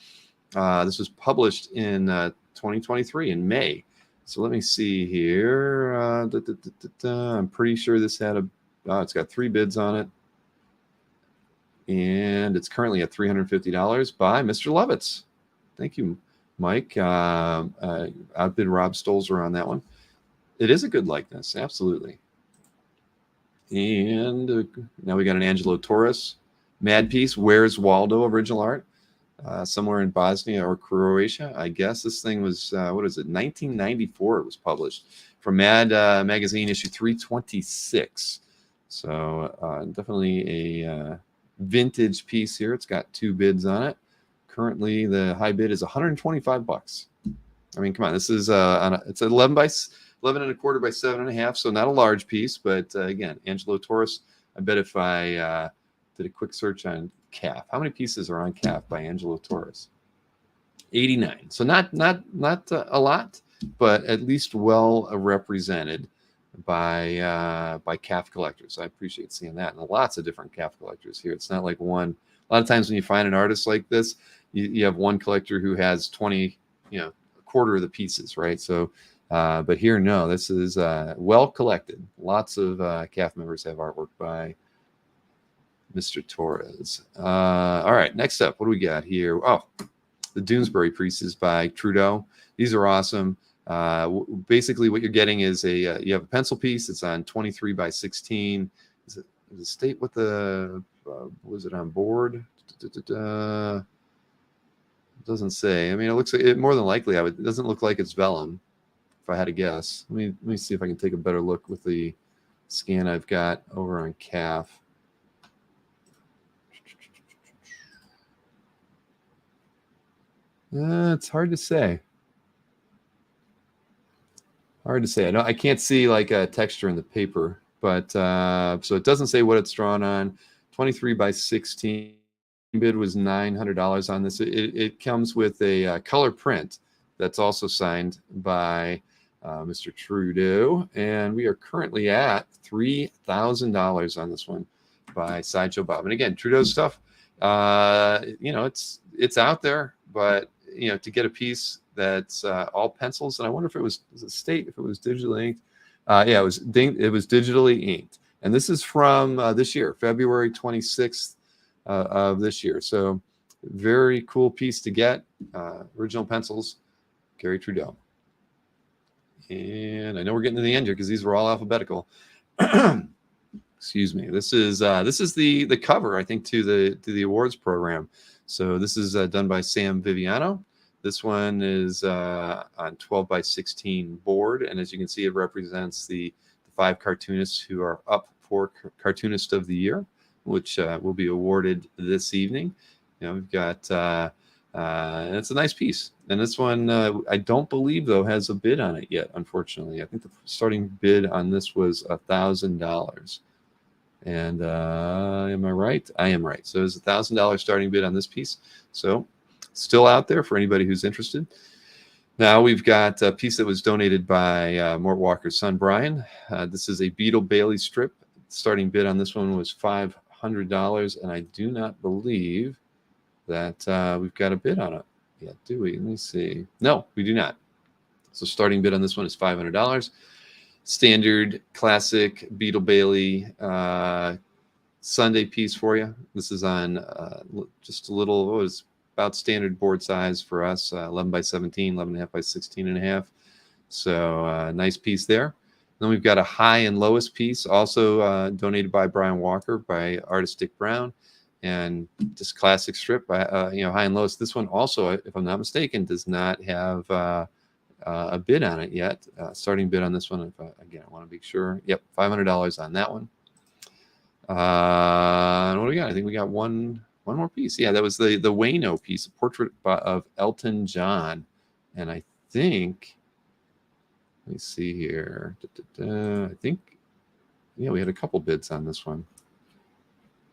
This was published in 2023 in May. So let me see here. I'm pretty sure this had it's got 3 bids on it. And it's currently at $350 by Mr. Lovitz. Thank you, Mike. Outbid Rob Stolzer on that one. It is a good likeness, absolutely. And now we got an Angelo Torres Mad Piece. Where's Waldo original art? Somewhere in Bosnia or Croatia, I guess. This thing was, 1994 it was published from Mad Magazine, issue 326. So definitely a vintage piece here. It's got 2 bids on it. Currently, the high bid is $125. I mean, come on, this is it's 11 and a quarter by 7.5, so not a large piece, but again, Angelo Torres. I bet if I did a quick search on calf, how many pieces are on calf by Angelo Torres? 89. So not a lot, but at least well represented by calf collectors. I appreciate seeing that, and lots of different calf collectors here. It's not like one. A lot of times when you find an artist like this, you have one collector who has 20, a quarter of the pieces, right? So, but here, no, this is well collected. Lots of calf members have artwork by Mr. Torres. All right, next up, what do we got here? Oh, the Doonesbury Pieces by Trudeau. These are awesome. Basically, what you're getting is you have a pencil piece. It's on 23 by 16. Is it state what the was it on board? It doesn't say. I mean, it looks like it more than likely. It doesn't look like it's vellum, if I had to guess. Let me see if I can take a better look with the scan I've got over on calf. It's hard to say. Hard to say. I can't see like a texture in the paper, but so it doesn't say what it's drawn on. 23 by 16. Bid was $900 on this. It comes with a color print that's also signed by Mr. Trudeau, and we are currently at $3,000 on this one by Sideshow Bob. And again, Trudeau's stuff, it's out there, but to get a piece that's all pencils, and I wonder if it was a state, if it was digitally inked. Yeah, it was digitally inked, and this is from this year, February 26th of this year. So very cool piece to get. Original pencils, Gary Trudeau. And I know we're getting to the end here because these were all alphabetical. Excuse me. This is the cover, I think, to the awards program. So this is done by Sam Viviano. This one is on 12 by 16 board, and as you can see, it represents the 5 cartoonists who are up for Cartoonist of the Year, which will be awarded this evening. We've got and it's a nice piece. And this one, I don't believe though has a bid on it yet. Unfortunately, I think the starting bid on this was $1,000. And am I right? I am right. So it's $1,000 starting bid on this piece. So still out there for anybody who's interested. Now we've got a piece that was donated by Mort Walker's son, Brian. This is a Beetle Bailey strip. Starting bid on this one was $500, and I do not believe that we've got a bid on it yet, do we? Let me see. No, we do not. So starting bid on this one is $500. Standard classic Beetle Bailey Sunday piece for you. This is on just a little, what was about standard board size for us, 11 by 17, 11.5 by 16.5. So nice piece there. Then we've got a high and lowest piece, also donated by Brian Walker, by artist Dick Brown, and just classic strip by high and lowest. This one also, if I'm not mistaken, does not have a bid on it yet. Starting bid on this one, again, I want to be sure. Yep, $500 on that one. And what do we got? I think we got one more piece. Yeah, that was the Wayno piece, a portrait of Elton John, and I think. Let me see here. I think, yeah, we had a couple bids on this one.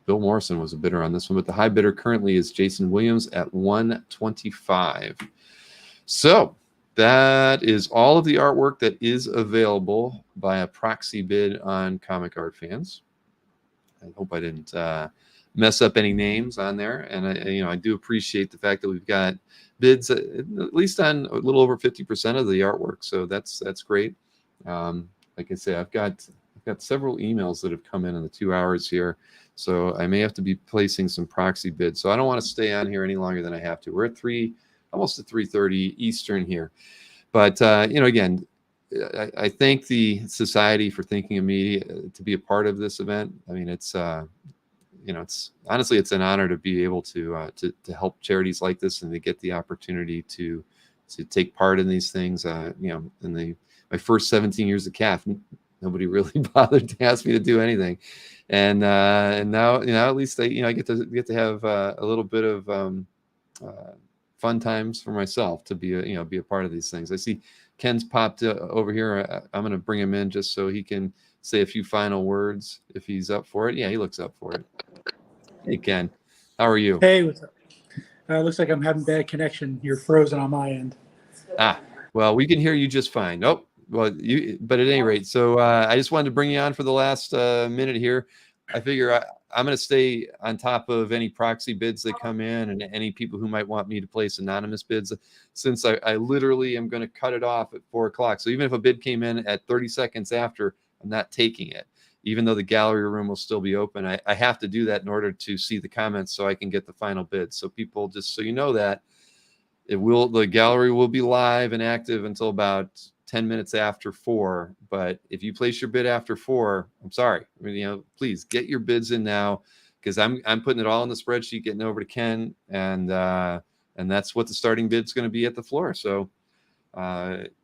Bill Morrison was a bidder on this one, but the high bidder currently is Jason Williams at $125. So that is all of the artwork that is available by a proxy bid on Comic Art Fans. I hope I didn't mess up any names on there, and I do appreciate the fact that we've got bids at least on a little over 50% of the artwork, so that's great. Like I say, I've got several emails that have come in the 2 hours here, so I may have to be placing some proxy bids. So I don't want to stay on here any longer than I have to. We're at almost at 3:30 Eastern here, but again, I thank the Society for thinking of me to be a part of this event. I mean, it's honestly, it's an honor to be able to help charities like this and to get the opportunity to take part in these things. In my first 17 years of CAF, nobody really bothered to ask me to do anything, and now at least I get to have a little bit of fun times for myself to be a part of these things. I see Ken's popped over here. I'm going to bring him in just so he can say a few final words if he's up for it. Yeah, he looks up for it. Hey, Ken, how are you? Hey, what's up? Looks like I'm having bad connection. You're frozen on my end. Well, we can hear you just fine. Nope, Well, but at any rate, so I just wanted to bring you on for the last minute here. I figure I'm going to stay on top of any proxy bids that come in and any people who might want me to place anonymous bids, since I literally am going to cut it off at 4 o'clock. So even if a bid came in at 30 seconds after, I'm not taking it, even though the gallery room will still be open. I have to do that in order to see the comments so I can get the final bid. So people, just so you know that, the gallery will be live and active until about 10 minutes after 4. But if you place your bid after 4, I'm sorry. I mean, please get your bids in now, because I'm putting it all in the spreadsheet, getting over to Ken, and that's what the starting bid's going to be at the floor. So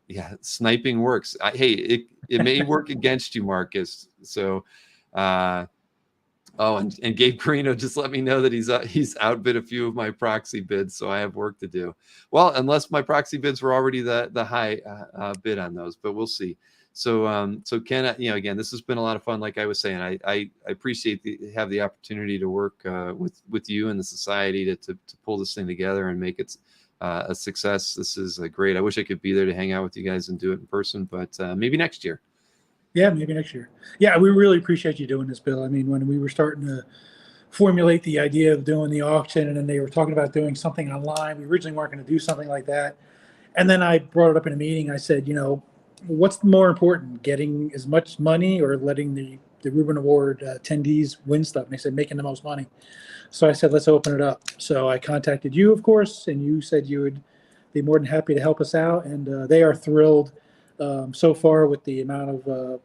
yeah, sniping works. Hey, it may work against you, Marcus. So oh, and Gabe Carino just let me know that he's outbid a few of my proxy bids, so I have work to do. Well, unless my proxy bids were already the high bid on those, but we'll see. So Ken, again, this has been a lot of fun. Like I was saying, I appreciate have the opportunity to work with you and the society to pull this thing together and make it a success. This is great. I wish I could be there to hang out with you guys and do it in person, but maybe next year. Yeah, maybe next year. Yeah, we really appreciate you doing this, Bill. I mean, when we were starting to formulate the idea of doing the auction, and then they were talking about doing something online, we originally weren't going to do something like that. And then I brought it up in a meeting. I said, what's more important, getting as much money or letting the Reuben Award attendees win stuff? And they said, making the most money. So I said, let's open it up. So I contacted you, of course, and you said you would be more than happy to help us out. And they are thrilled so far with the amount of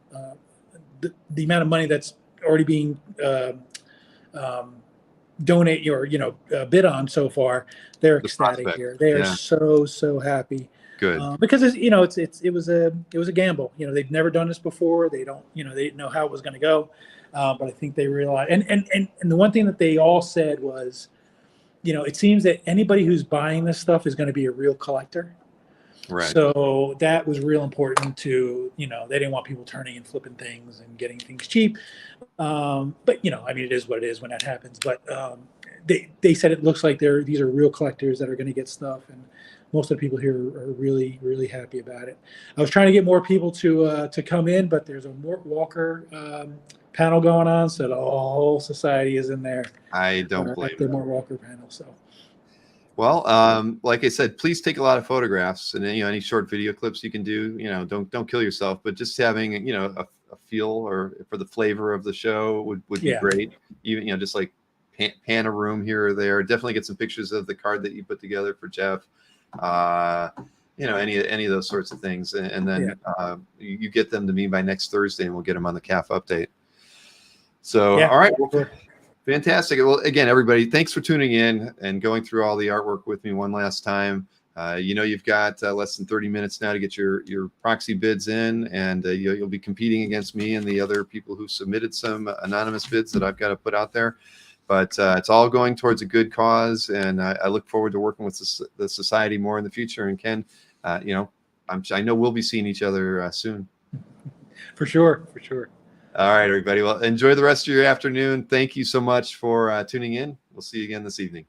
the amount of money that's already being donate or bid on so far. They're ecstatic here. They are so happy. Good. Because it was a gamble. They've never done this before. They don't they didn't know how it was going to go. But I think they realized. And the one thing that they all said was, it seems that anybody who's buying this stuff is going to be a real collector. Right. So that was real important to, they didn't want people turning and flipping things and getting things cheap. But, I mean, it is what it is when that happens. But they said it looks like these are real collectors that are going to get stuff. And most of the people here are really, really happy about it. I was trying to get more people to come in, but there's a Mort Walker panel going on. So the whole society is in there. I don't blame the Mort Walker panel. So. Well, like I said, please take a lot of photographs, and any short video clips you can do. Don't kill yourself, but just having a feel or for the flavor of the show would be great. Even just like pan a room here or there. Definitely get some pictures of the card that you put together for Jeff. Any of those sorts of things, and then you get them to me by next Thursday, and we'll get them on the CAF update. So, all right. Well, fantastic. Well, again, everybody, thanks for tuning in and going through all the artwork with me one last time. You've got less than 30 minutes now to get your proxy bids in, and you'll be competing against me and the other people who submitted some anonymous bids that I've got to put out there. But it's all going towards a good cause, and I look forward to working with the society more in the future. And Ken, I know we'll be seeing each other soon. For sure. All right, everybody. Well, enjoy the rest of your afternoon. Thank you so much for tuning in. We'll see you again this evening.